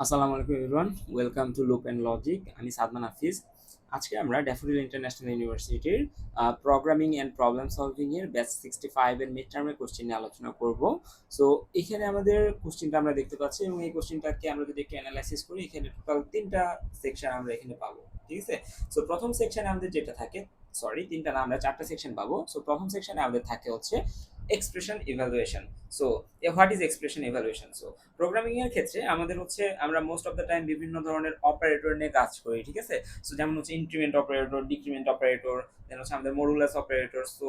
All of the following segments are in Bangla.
আসসালামু আলাইকুম everyone, welcome to loop and logic. আমি সাদমান হাফিজ। আজকে আমরা ড্যাফোডিল ইন্টারন্যাশনাল ইউনিভার্সিটির প্রোগ্রামিং অ্যান্ড প্রবলেম সলভিং এর ব্যাচ 65 এর মিড টার্মের কোশ্চেন নিয়ে আলোচনা করব। সো এখানে আমাদের কোশ্চেনটা আমরা দেখতে পাচ্ছি এবং এই কোশ্চেনটাকে আমরা যদি একটু অ্যানালাইসিস করি, এখানে টোটাল তিনটা সেকশন আমরা এখানে পাবো। ঠিক আছে, সো প্রথম সেকশনে আমাদের যেটা থাকে, সরি তিনটা না, আমরা চারটা সেকশন পাবো। সো প্রথম সেকশনে আমাদের থাকে হচ্ছে expression evaluation. So what is expression evaluation? So programming এর ক্ষেত্রে আমাদের হচ্ছে আমরা মোস্ট অফ দ্য টাইম বিভিন্ন ধরনের অপারেটর নিয়ে কাজ করি। ঠিক আছে, সো যেমন হচ্ছে increment operator, decrement operator, then হচ্ছে আমাদের মডুলাস অপারেটর, সো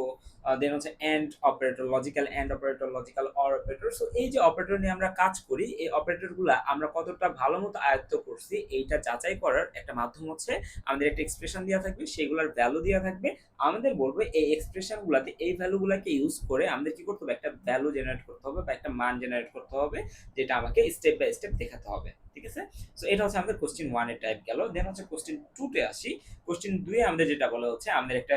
দেন হচ্ছে and operator, logical and operator, logical or operator. So এই যে অপারেটর নিয়ে আমরা কাজ করি, এই অপারেটরগুলো আমরা কতটা ভালো মতো আয়ত্ত করছি এইটা যাচাই করার একটা মাধ্যম হচ্ছে আমাদের একটা এক্সপ্রেশন দেওয়া থাকবে, সেগুলোর ভ্যালু দেওয়া থাকবে। আমাদের বলবো এই এক্সপ্রেশন গুলাতে এই ভ্যালুগুলোকে ইউজ করে আমাদের কি করতে হবে, একটা ভ্যালু জেনারেট করতে হবে বা একটা মান জেনারেট করতে হবে, যেটা আমাকে স্টেপ বাই স্টেপ দেখাতে হবে। ঠিক আছে, সো এটা হচ্ছে আমাদের কোশ্চেন 1 এর টাইপ গেল। দেন হচ্ছে কোশ্চেন 2 তে আসি। কোশ্চেন 2 এ আমাদের যেটা বলা হচ্ছে, আমাদের একটা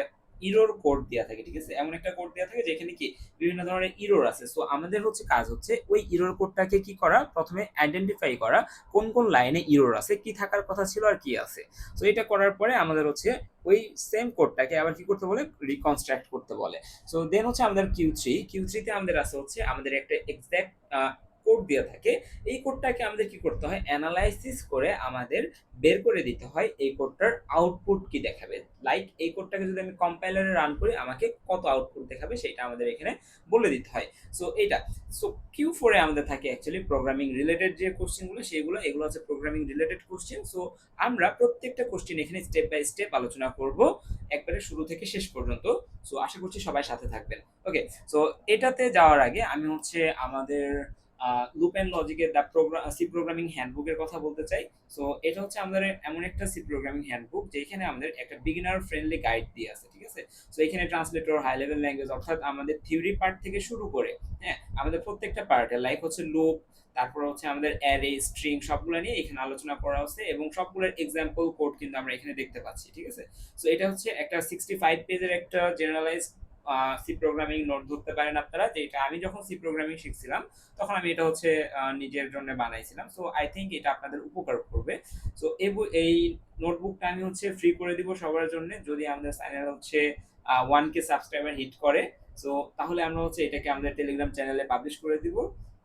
ইরর কোড দেওয়া থাকে। ঠিক আছে, এমন একটা কোড দেওয়া থাকে যেখানে কি বিভিন্ন ধরনের ইরর আছে। সো আমাদের হচ্ছে কাজ হচ্ছে ওই ইরর কোডটাকে কি করা, প্রথমে আইডেন্টিফাই করা কোন কোন লাইনে ইরর আছে, কি থাকার কথা ছিল আর কি আছে। সো এটা করার পরে আমাদের হচ্ছে ওই সেম কোডটাকে আবার কি করতে বলে, রিকনস্ট্রাক্ট করতে বলে। সো দেন হচ্ছে আমাদের কিউ থ্রি তে আমাদের আছে হচ্ছে আমাদের একটা এক্সাক্ট কোড দেওয়া থাকে। এই কোডটাকে আমাদের কি করতে হয়, অ্যানালাইসিস করে আমাদের বের করে দিতে হয় এই কোডটার আউটপুট কি দেখাবে। লাইক এই কোডটাকে যদি আমি কম্পাইলারে রান করি আমাকে কত আউটপুট দেখাবে সেটা আমাদের এখানে বলে দিতে হয়। সো এইটা, সো কিউ4 এ আমাদের থাকে অ্যাকচুয়ালি প্রোগ্রামিং রিলেটেড যে কোশ্চেনগুলো, সেগুলো এগুলো হচ্ছে প্রোগ্রামিং রিলেটেড কোশ্চেন। সো আমরা প্রত্যেকটা কোশ্চেন এখানে স্টেপ বাই স্টেপ আলোচনা করব, একবারে শুরু থেকে শেষ পর্যন্ত। সো আশা করছি সবাই সাথে থাকবেন। ওকে, সো এটাতে যাওয়ার আগে আমি হচ্ছে আমাদের লুপ অ্যান্ড লজিকের দ্য সি প্রোগ্রামিং হ্যান্ডবুকের কথা বলতে চাই। সো এটা হচ্ছে আমাদের এমন একটা সি প্রোগ্রামিং হ্যান্ডবুক যেখানে আমাদের একটা বিগিনার ফ্রেন্ডলি গাইড দিয়ে আছে। ঠিক আছে, সো এখানে ট্রান্সলেটর, হাই লেভেল ল্যাঙ্গুয়েজ, অর্থাৎ আমাদের থিওরি পার্ট থেকে শুরু করে, হ্যাঁ, আমাদের প্রত্যেকটা পার্টে লাইক হচ্ছে লুপ, তারপর হচ্ছে আমাদের অ্যারে, স্ট্রিং, সবগুলো নিয়ে এখানে আলোচনা করা হচ্ছে এবং সবগুলোর এক্সাম্পল কোড কিন্তু আমরা এখানে দেখতে পাচ্ছি। ঠিক আছে, সো এটা হচ্ছে একটা 65 পেজের একটা জেনারেলাইজড সি প্রোগ্রামিং নোট ধরতে পারেন আপনারা, যেটা আমি যখন সি প্রোগ্রামিং শিখছিলাম তখন আমি এটা হচ্ছে নিজের জন্য বানাইছিলাম। সো আই থিঙ্ক এটা আপনাদের উপকার করবে। সো এই নোটবুকটা আমি হচ্ছে ফ্রি করে দিব সবার জন্য, যদি আমাদের চ্যানেল হচ্ছে 1K সাবস্ক্রাইবার হিট করে। সো তাহলে আমরা হচ্ছে এটাকে আমাদের টেলিগ্রাম চ্যানেলে পাবলিশ করে দিব।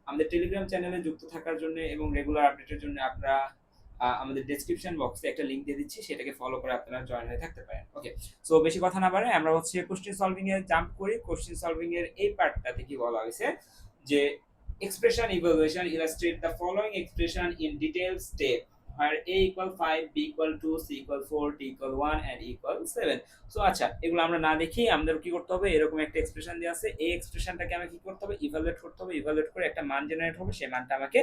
আমাদের টেলিগ্রাম চ্যানেলে যুক্ত থাকার জন্য এবং রেগুলার আপডেটের জন্য আপনারা আমাদের ডেসক্রিপশন বক্সে একটা লিংক দিয়ে দিচ্ছি, সেটাকে ফলো করে আপনারা জয়েন হয়ে থাকতে পারেন। ওকে, সো বেশি কথা না বাড়াই আমরা হচ্ছে কোশ্চেন সলভিং এ জাম্প করি। কোশ্চেন সলভিং এর এই পার্টটাতে কি বলা হয়েছে যে expression evaluation illustrate the following expression in detailed step where a equal 5, b equal 2, c equal 4, d equal 1 and e equal 7. So আচ্ছা, এগুলো আমরা না দেখি আমাদের কি করতে হবে, এরকম একটা এক্সপ্রেশন দেওয়া আছে, এই এক্সপ্রেশনটাকে আমাকে কি করতে হবে, ইভালুয়েট করতে হবে। ইভালুয়েট করে একটা মান জেনারেট হবে, সেই মানটা আমাকে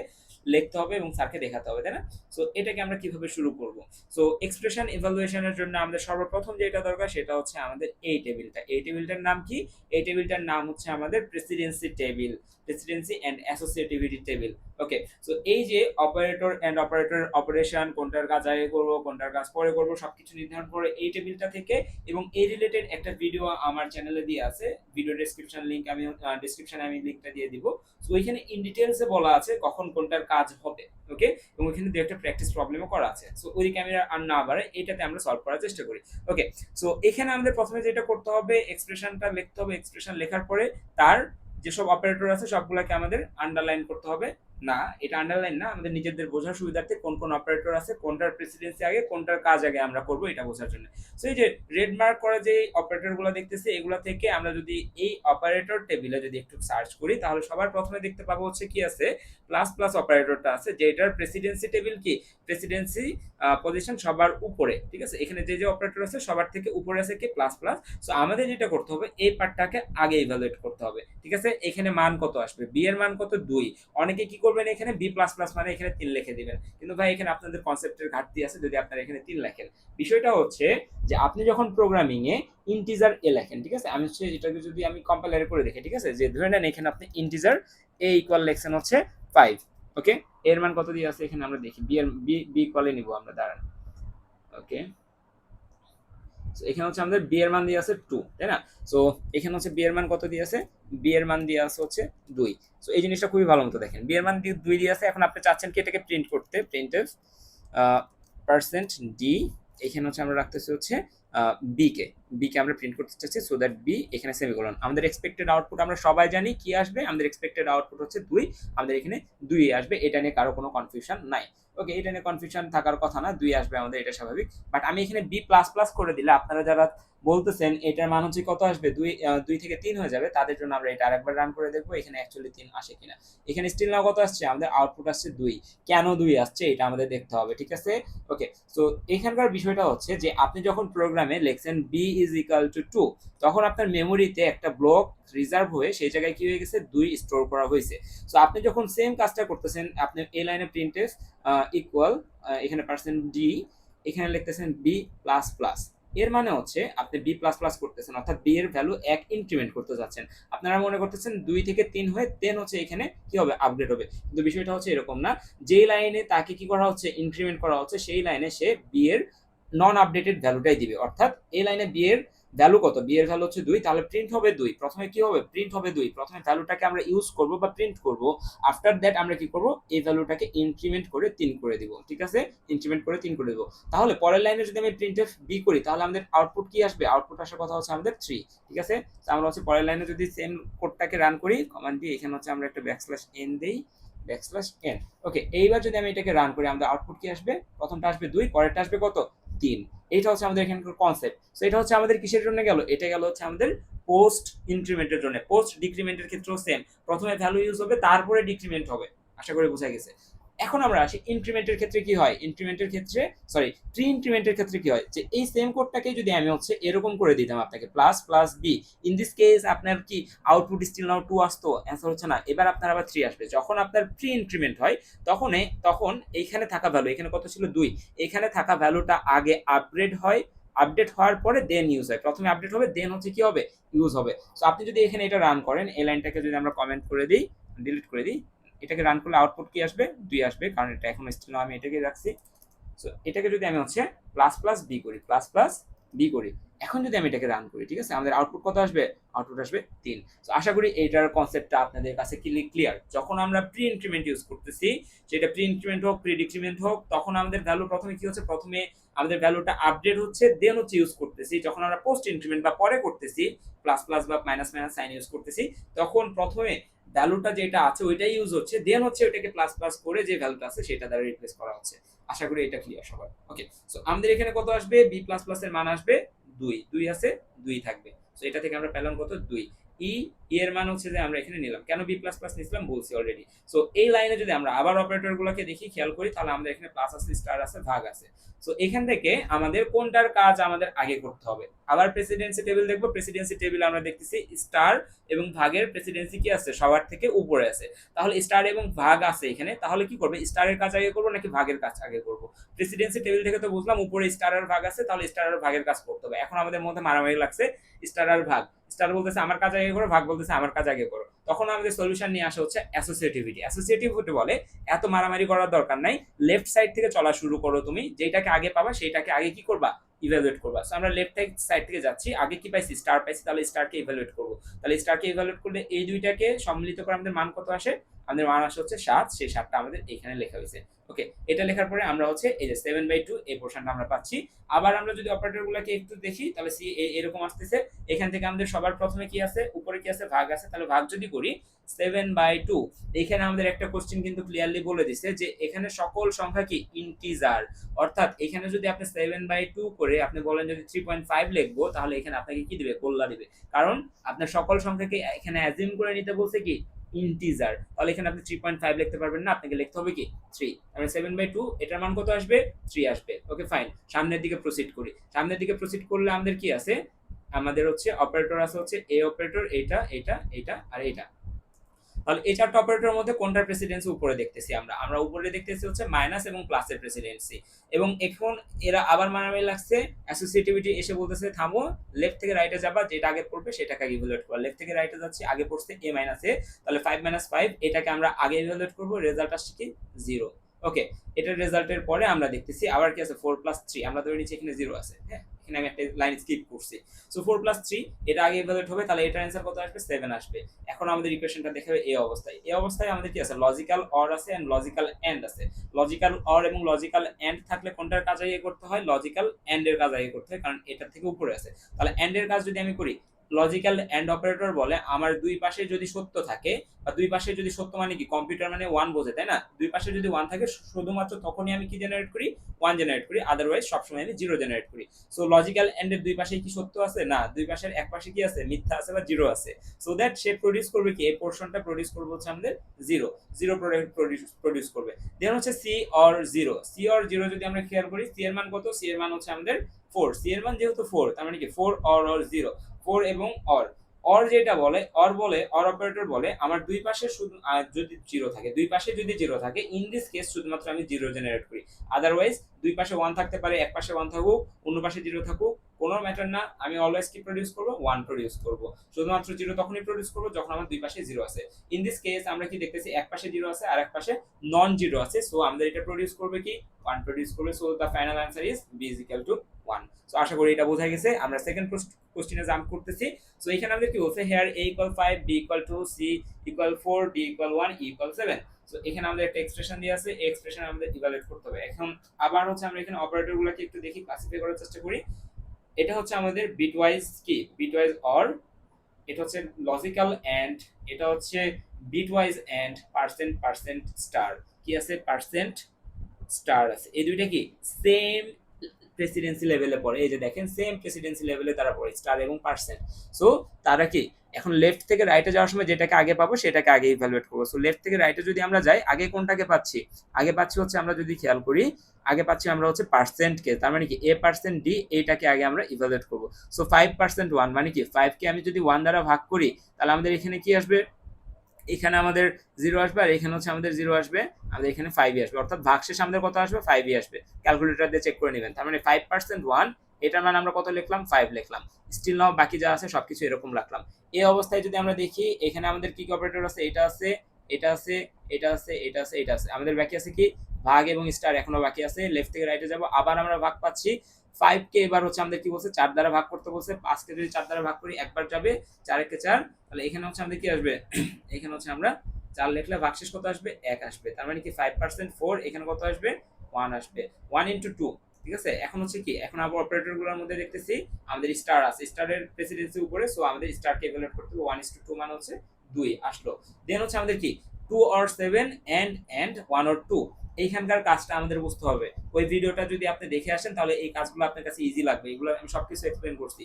লিখতে হবে এবং স্যারকে দেখাতে হবে, তাই না? সো এটাকে আমরা কিভাবে শুরু করব? সো এক্সপ্রেশন ইভালুয়েশনের জন্য আমাদের সর্বপ্রথম যেটা দরকার সেটা হচ্ছে আমাদের এই টেবিলটা। এই টেবিলটার নাম কি? এই টেবিলটার নাম হচ্ছে আমাদের precedence table, precedence and associativity table. Okay, so এই যে অপারেটর এন্ড অপারেটর অপারেশন, কোনটার কাজ আগে করব কোনটার কাজ পরে করব সবকিছু নির্ধারণ করে এই টেবিলটা থেকে। এবং এই রিলেটেড একটা ভিডিও আমার চ্যানেলে দিয়ে আছে, ভিডিও ডেসক্রিপশন লিংক আমি ডেসক্রিপশনে আমি লিংকটা দিয়ে দিব। সো ওইখানে ইন ডিটেইলসে বলা আছে কখন কোনটার কাজ হবে। ওকে, এবং ওইখানে দু একটা প্র্যাকটিস প্রবলেমও করা আছে। সো ওই ক্যামেরা আর না বাড়ে, এটাতে আমরা সলভ করার চেষ্টা করি। ওকে, সো এখানে আমাদের প্রথমে যেটা করতে হবে, এক্সপ্রেশনটা লিখতে হবে। এক্সপ্রেশন লেখার পরে তার যেসব অপারেটর আছে সবগুলোকে আমাদের আন্ডারলাইন করতে হবে। না, এটা আন্ডারলাইন না, আমাদের নিজেদের বোঝার সুবিধার্থে কোন কোন অপারেটর আছে, কোনটার প্রেসিডেন্সি আগে কোনটার কাজ আগে আমরা করব এটা বোঝার জন্য। সো এই যে রেড মার্ক করা যে অপারেটরগুলো দেখতেছি, এগুলো থেকে আমরা যদি এই অপারেটর টেবিলে যদি একটু সার্চ করি তাহলে সবার প্রথমে দেখতে পাবো হচ্ছে কি আছে, প্লাস প্লাস অপারেটরটা আছে, যেটার প্রেসিডেন্সি টেবিল কি, প্রেসিডেন্সি পজিশন সবার উপরে। ঠিক আছে, এখানে যে যে অপারেটর আছে সবার থেকে উপরে আছে কি, প্লাস প্লাস। সো আমাদের যেটা করতে হবে, এই পার্টটাকে আগে ইভালুয়েট করতে হবে। ঠিক আছে, এখানে মান কত আসবে, বি এর মান কত, 2। অনেকে কি করবেন, এখানে বি প্লাস প্লাস মানে এখানে 3 লিখে দিবেন, কিন্তু ভাই এখানে আপনাদের কনসেপ্টের ঘাটতি আছে যদি আপনারা এখানে 3 লেখেন। বিষয়টা হচ্ছে যে আপনি যখন প্রোগ্রামিং এ ইন্টিজার এ লেখেন, ঠিক আছে, আমি হচ্ছে এটাকে যদি আমি কম্পাইলার করে দেখি, ঠিক আছে, যে ধরে নেন এখানে আপনি ইন্টিজার এ ইকুয়াল লেখছেন হচ্ছে 5। ওকে, এর মান কত দিয়ে আছে এখানে আমরা দেখি, বি এর বি বি ইকুয়ালে নিব আমরা, দাঁড়ান। ওকে, সো এখানে হচ্ছে আমাদের বি এর মান দিয়ে আছে 2, তাই না? সো এখানে হচ্ছে বি এর মান কত দিয়ে আছে? বি এর মান দিয়ে আছে হচ্ছে 2। সো এই জিনিসটা খুবই ভালো মতো দেখেন, বি এর মান 2 দিয়ে আছে। এখন আপনি চাচ্ছেন কি এটাকে প্রিন্ট করতে, প্রিন্টএফ পার্সেন্ট ডি, এখানে হচ্ছে আমরা রাখতেছি হচ্ছে বি কে আমরা প্রিন্ট করতে চাচ্ছি, সো দ্যাট বি এখানে সেমিকোলন। আমাদের এক্সপেক্টেড আউটপুট আমরা সবাই জানি কি আসবে, আমাদের এক্সপেক্টেড আউটপুট হচ্ছে 2, আমাদের এখানে 2 আসবে, এটা নিয়ে কারো কোনো কনফিউশন নাই। ওকে, এটা নিয়ে কনফিউশন থাকার কথা না, 2 আসবে আমাদের, এটা স্বাভাবিক। বাট আমি এখানে বি প্লাস প্লাস করে দিলে আপনারা যারা বলতেছেন এটার মান হচ্ছে কত আসবে, 2 থেকে 3 হয়ে যাবে, তাদের জন্য আমরা এটা আরেকবার রান করে দেখবো এখানে অ্যাকচুয়ালি 3 আসে কিনা। এখানে স্টিল নাও কত আসছে, আমাদের আউটপুট আসছে 2। কেন 2 আসছে এটা আমাদের দেখতে হবে, ঠিক আছে? ওকে, সো এখানকার বিষয়টা হচ্ছে যে আপনি যখন প্রোগ্রামে লিখছেন বি ইজ ইকুয়াল টু 2, তখন আপনার মেমোরিতে একটা ব্লক রিজার্ভ হয়ে সেই জায়গায় কি হয়ে গেছে, 2 স্টোর করা হয়েছে। সো আপনি যখন সেম কাজটা করতেছেন, আপনি এই লাইনে প্রিন্টএফ ইকুয়াল এখানে পার্সেন্ট ডি, এখানে লিখতেছেন বি প্লাস প্লাস, এর মানে হচ্ছে আপনি বি প্লাস প্লাস করতেছেন, অর্থাৎ বি এর ভ্যালু 1 ইনক্রিমেন্ট করতে যাচ্ছেন। আপনারা মনে করতেছেন 2 থেকে 3 হয়ে দেন হচ্ছে এখানে কি হবে, আপডেট হবে, কিন্তু বিষয়টা হচ্ছে এরকম না। যেই লাইনে তাকে কি করা হচ্ছে, ইনক্রিমেন্ট করা হচ্ছে, সেই লাইনে সে বি এর নন আপডেটেড ভ্যালুটাই দিবে। অর্থাৎ এই লাইনে বি এর ভ্যালু কত, বি এর ভ্যালু হচ্ছে 2, তাহলে প্রিন্ট হবে 2। প্রথমে কি হবে, প্রিন্ট হবে 2, প্রথমে ভ্যালুটাকে আমরা ইউজ করব বা প্রিন্ট করব, আফটার দ্যাট আমরা কি করব, এই ভ্যালুটাকে ইনক্রিমেন্ট করে 3 করে দিব, ঠিক আছে? ইনক্রিমেন্ট করে 3 করে দিব। তাহলে পরের লাইনে যদি আমি প্রিন্টএফ বি করি, তাহলে আমাদের আউটপুট কি আসবে, আউটপুট আসার কথা হচ্ছে আমাদের 3, ঠিক আছে? তো আমরা হচ্ছে পরের লাইনে যদি সেম কোডটাকে রান করি, কমান্ড দিয়ে এখানে হচ্ছে আমরা একটা ব্যাকস্ল্যাশ এন দেই, ব্যাকস্ল্যাশ এন। ওকে, এইবার যদি আমি এটাকে রান করি, আমাদের আউটপুট কি আসবে, প্রথমটা আসবে 2, পরেরটা আসবে কত, 3। এইটা হচ্ছে আমাদের এখানকার কনসেপ্ট। সো এটা হচ্ছে আমাদের কিসের জন্য গেল, এটা গেল হচ্ছে আমাদের পোস্ট ইনক্রিমেন্টের জন্য। পোস্ট ডিক্রিমেন্টের ক্ষেত্রেও সেম, প্রথমে ভ্যালু ইউজ হবে, তারপরে ডিক্রিমেন্ট হবে। আশা করি বোঝা গেছে। এখন আমরা আসি ইনক্রিমেন্টের ক্ষেত্রে কি হয়, ইনক্রিমেন্টের ক্ষেত্রে সরি প্রি ইনক্রিমেন্টের ক্ষেত্রে কি হয়, যে এই সেম কোডটাকে যদি আমি হচ্ছে এরকম করে দিতাম আপনাকে plus plus B, in this case আপনার কি আউটপুট স্টিল নাও 2 আসতো, অ্যান্সার হচ্ছে না, এবার আপনার আবার 3 আসবে। যখন আপনার প্রি ইনক্রিমেন্ট হয় তখন এইখানে থাকা ভ্যালু, এখানে কত ছিল 2, এখানে থাকা ভ্যালুটা আগে আপগ্রেড হয়, আপডেট হওয়ার পরে দেন ইউজ হয়। প্রথমে আপডেট হবে, দেন হচ্ছে কি হবে, ইউজ হবে। সো আপনি যদি এখানে এটা রান করেন, এই লাইনটাকে যদি আমরা কমেন্ট করে দিই, ডিলিট করে দিই, এটাকে রান করলে আউটপুট কি আসবে, 2 আসবে, কারণ এটা এখন স্টিল আমি এটাকে রাখছি। সো এটাকে যদি আমি হচ্ছে প্লাস প্লাস বি করি, প্লাস প্লাস বি করি, এখন যদি আমি এটাকে রান করি, ঠিক আছে, আমাদের আউটপুট কত আসবে, আউটপুট আসবে 3। সো আশা করি এইটার কনসেপ্টটা আপনাদের কাছে ক্লিয়ার। যখন আমরা প্রি ইনক্রিমেন্ট ইউজ করতেছি, সেটা প্রি ইনক্রিমেন্ট হোক প্রি ডিক্রিমেন্ট হোক, তখন আমাদের ভ্যালু প্রথমে কি হচ্ছে, প্রথমে আমাদের ভ্যালুটা আপডেট হচ্ছে, দেন হচ্ছে ইউজ করতেছি। যখন আমরা পোস্ট ইনক্রিমেন্ট বা পরে করতেছি, প্লাস প্লাস বা মাইনাস মাইনাস সাইন ইউজ করতেছি, তখন প্রথমে ভ্যালুটা যেটা আছে ওইটাই ইউজ হচ্ছে, দেন হচ্ছে ওইটাকে প্লাস প্লাস করে যে ভ্যালুটা আছে সেটা দ্বারা রিপ্লেস করা হচ্ছে। আশা করি এটা ক্লিয়ার সবার। ওকে, সো আমাদের এখানে কত আসবে, বি প্লাস প্লাস এর মান আসবে 2, 2 আছে, 2 থাকবে। সো এটা থেকে আমরা পেলাম কত, 2। এর মান হচ্ছে যে আমরা এখানে নিলাম, কেন বি প্লাস প্লাস নিছিলাম বলছি অলরেডি। সো এই লাইনে যদি আমরা আবার অপারেটরগুলোকে দেখি, খেয়াল করি, তাহলে আমাদের এখানে প্লাস আছে, স্টার আছে, ভাগ আছে। সো এখান থেকে আমাদের কোনটার কাজ আমাদের আগে করতে হবে, আবার প্রেসিডেন্সি টেবিল দেখবো। প্রেসিডেন্সি টেবিল আমরা দেখতেছি স্টার এবং ভাগের প্রেসিডেন্সি কি আছে, সবার থেকে উপরে আছে। তাহলে স্টার এবং ভাগ আছে এখানে, তাহলে কি করবে, স্টারের কাজ আগে করবো নাকি ভাগের কাজ আগে করবো? প্রেসিডেন্সি টেবিল থেকে তো বুঝলাম উপরে স্টার আর ভাগ আছে, তাহলে স্টার আর ভাগের কাজ করতে হবে। এখন আমাদের মধ্যে মারামারি লাগছে স্টার আর ভাগ, স্টার বলতেছে আমার কাজ আগে করো, ভাগ বলতেছে আমার কাজ আগে করো। তখন আমাদের সলিউশন নিয়ে আসা হচ্ছে অ্যাসোসিয়েটিভিটি। অ্যাসোসিয়েটিভিটি বলে এত মারামারি করার দরকার নাই, লেফট সাইড থেকে চলা শুরু করো, তুমি যেটাকে আগে পাবা সেইটাকে আগে কি করবা, ইভ্যালুয়েট করবা। সো আমরা লেফট সাইড থেকে যাচ্ছি, আগে কি পাইছি, স্টার পাইছি, তাহলে স্টারকে ইভ্যালুয়েট করবো। তাহলে স্টারকে ইভ্যালুয়েট করলে এই দুইটাকে সম্মিলিত করে আমাদের মান কত আসে, আমাদের মান আসে হচ্ছে 7, সেই 7টা আমাদের এখানে লেখা হয়েছে। ওকে, এটা লেখার পরে আমরা হচ্ছে এই যে 7/2 এই পোর্শনটা আমরা পাচ্ছি। আবার আমরা যদি অপারেটরগুলোকে একটু দেখি, তাহলে সি এরকম আসতেছে। এখান থেকে আমাদের সবার প্রথমে কি আছে, উপরে কি আছে, ভাগ আছে। তাহলে ভাগ যদি করি 7/2, এখানে আমাদের একটা কোশ্চেন কিন্তু ক্লিয়ারলি বলে দিছে যে এখানে সকল সংখ্যা কি ইন্টিজার, অর্থাৎ এখানে যদি আপনি 7/2 করে আপনি বলেন যদি 3.5 লিখবো, তাহলে এখানে আপনাকে কি দিবে, গোল্লা দিবে, কারণ আপনার সকল সংখ্যাকে এখানে অ্যাজিউম করে নিতে বলছে কি, ইন্টিজার। তাহলে এখানে আপনি 3.5 লিখতে পারবেন না, আপনাকে লিখতে হবে কি 3। তাহলে 7/2 এটার মান কত আসবে, 3 আসবে। ওকে ফাইন, সামনের দিকে প্রসিড করি। সামনের দিকে প্রসিড করলে আমাদের কি আছে, আমাদের হচ্ছে অপারেটর আছে হচ্ছে এ অপারেটর, এটা এটা এটা আর এটা। তাহলে এই চারটা অপারেটরের মধ্যে কোনটার প্রেসিডেন্সি উপরে দেখতেছি, আমরা উপরে দেখতেছি হচ্ছে মাইনাস এবং প্লাসের প্রেসিডেন্সি। এবং এখন এরা আবার মারামারি লাগছে, অ্যাসোসিয়েটিভিটি এসে বলতেছে থামো, লেফট থেকে রাইটে যাবা, যেটা আগে পড়বে সেটাকে আগে ইভালুয়েট করবা। লেফট থেকে রাইটে যাচ্ছি, আগে পড়ছে a মাইনাস a, তাহলে 5 - 5 এটাকে আমরা আগে ইভালুয়েট করব, রেজাল্ট আসছে কি 0। ওকে, এটার রেজাল্টের পরে আমরা দেখতেছি আবার কি আছে 4 + 3, আমরা ধরে নিচ্ছি এখানে 0 আছে, হ্যাঁ এখানে আমি একটা লাইন স্কিপ করছি। সো 4 + 3 এটা আগে ইভালুয়েট হবে, তাহলে এটার অ্যান্সার কত আসবে? 7 আসবে। এখন আমাদের ইকুয়েশনটা দেখাবে এই অবস্থায়। এই অবস্থায় আমাদের কি আছে? লজিক্যাল অর আছে এন্ড লজিক্যাল এন্ড আছে। লজিক্যাল অর এবং লজিক্যাল এন্ড থাকলে কোনটার কাজ আগে করতে হয়? লজিক্যাল এন্ড এর কাজ আগে করতে হয়, কারণ এটা থেকে উপরে আছে। তাহলে এন্ড এর কাজ যদি আমি করি, লজিক্যাল এন্ড অপারেটর বলে আমার দুই পাশে যদি সত্য থাকে, বা দুই পাশে যদি সত্য মানে কি, কম্পিউটার মানে 1 বোঝে, তাই না? দুই পাশে যদি 1 থাকে শুধুমাত্র তখনই আমি কি জেনারেট করি? 1 জেনারেট করি, আদারওয়াইজ সবসময় আমি 0 জেনারেট করি। সো লজিক্যাল এন্ড এর দুই পাশে কি সত্য আছে? না, দুই পাশের এক পাশে কি আছে? মিথ্যা আছে বা 0 আছে। সো দ্যাট সে প্রডিউস করবে কি? এই পোরশনটা প্রডিউস করবে হচ্ছে আমাদের 0 0 প্রডিউস করবে। দেন হচ্ছে সি অর 0, সি অর 0 যদি আমরা খেয়াল করি, সি এর মান কত? সি এর মান হচ্ছে আমাদের 4, সি এর মান যেহেতু 4, তার মানে কি 4 অর 0, 4 এবং অর। অর যেটা বলে, অর অপারেটর বলে আমার দুই পাশে শুধু যদি 0 থাকে, দুই পাশে যদি 0 থাকে, ইন দিস কেস শুধুমাত্র আমি 0 জেনারেট করি। আদারওয়াইজ দুই পাশে 1 থাকতে পারে, এক পাশে 1 থাকুক, অন্য পাশে 0 থাকুক, কোনো ম্যাটার না, আমি অলওয়েজ কি প্রডিউস করব? 1 প্রডিউস করব। শুধুমাত্র 0 তখনই প্রডিউস করব যখন আমার দুই পাশে 0 আছে। ইন দিস কেস আমরা কি দেখতেছি? এক পাশে 0 আছে আর এক পাশে নন 0 আছে। সো আমাদের এটা প্রডিউস করবে কি? 1 প্রডিউস করবে। So the final answer is b = 1। So আশা করি এটা বোঝা গেছে। আমরা সেকেন্ড কোশ্চেনে জাম্প করতেছি। সো এখানে আমাদের কি বলছে? Here a = 5, b = 2, c = 4, d = 1, e = 7। So এখানে আমাদের একটা এক্সপ্রেশন দিয়ে আছে, এই এক্সপ্রেশন আমাদের ইভালুয়েট করতে হবে। এখন আবার হচ্ছে আমরা এখানে অপারেটরগুলোকে একটু দেখি, ক্লাসিফাই করার চেষ্টা করি। এটা হচ্ছে আমাদের বিটওয়াইজ কি? বিটওয়াইজ অর, এটা হচ্ছে লজিক্যাল এন্ড, এটা হচ্ছে বিটওয়াইজ এন্ড, পার্সেন্ট স্টার। কি আছে? পার্সেন্ট স্টার আছে। এই দুইটা কি সেম প্রেসিডেন্সি লেভেলে পড়ে। এই যে দেখেন, সেম প্রেসিডেন্সি লেভেলে তারা পড়ে, স্টার এবং পার্সেন্ট। সো তারা কি এখন লেফট থেকে রাইটে যাওয়ার সময় যেটাকে আগে পাবো সেটাকে আগে ইভ্যালুয়েট করবো। সো লেফট থেকে রাইটে যদি আমরা যাই, আগে কোনটাকে পাচ্ছি? আগে পাচ্ছি হচ্ছে, আমরা যদি খেয়াল করি, আগে পাচ্ছি আমরা হচ্ছে পার্সেন্টকে, তার মানে কি a% d, এইটাকে আগে আমরা ইভ্যালুয়েট করবো। সো 5% 1 মানে কি? 5 কে আমি যদি 1 দ্বারা ভাগ করি, তাহলে আমাদের এখানে কি আসবে? এখানে আমাদের 0 আসবে, আর এখানে হচ্ছে আমাদের 0 আসবে, আমাদের এখানে 5 আসবে, অর্থাৎ ভাগশেষ আমাদের কত আসবে? 5 আসবে। ক্যালকুলেটর দিয়ে চেক করে নেবেন। তার মানে 5% 1, এটার মানে আমরা কত লিখলাম? 5 লিখলাম। স্টিল নাও বাকি যা আছে সবকিছু এরকম রাখলাম। এই অবস্থায় যদি আমরা দেখি, এখানে আমাদের কি কি অপারেটর আছে? এটা আছে, এটা আছে, এটা আছে, এটা আছে, এটা আছে। আমাদের বাকি আছে কি? ভাগ এবং স্টার এখনো বাকি আছে। লেফট থেকে রাইটে যাব, আবার আমরা ভাগ পাচ্ছি। 5 কে এবার হচ্ছে আমাদের কি বলছে? 4 দ্বারা ভাগ করতে বলছে। 5 কে যদি 4 দ্বারা ভাগ করি, একবার যাবে, 4 একে 4, তাহলে এখানে হচ্ছে আমাদের কি আসবে? এখানে হচ্ছে আমরা 4 লিখলে ভাগশেষ কত আসবে? 1 আসবে। তার মানে কি 5% 4, এখানে কত আসবে? 1 আসবে। 1 * 2, ঠিক আছে? এখন হচ্ছে কি? এখন আবার অপারেটরগুলোর মধ্যে দেখতেছি আমাদের স্টার আছে, স্টারের প্রেসিডেন্সি উপরে। সো আমাদের স্টারকে ইভালুয়েট করতে হবে। 1:2 মানে হচ্ছে 2 আসলো। দেন হচ্ছে আমাদের কি 2 or 7 and 1 or 2, এইখানকার কাজটা আমাদের বুঝতে হবে। ওই ভিডিওটা যদি আপনি দেখে আসেন, তাহলে এই কাজগুলো আপনার কাছে ইজি লাগবে। এগুলো আমি সবকিছু এক্সপ্লেন করছি।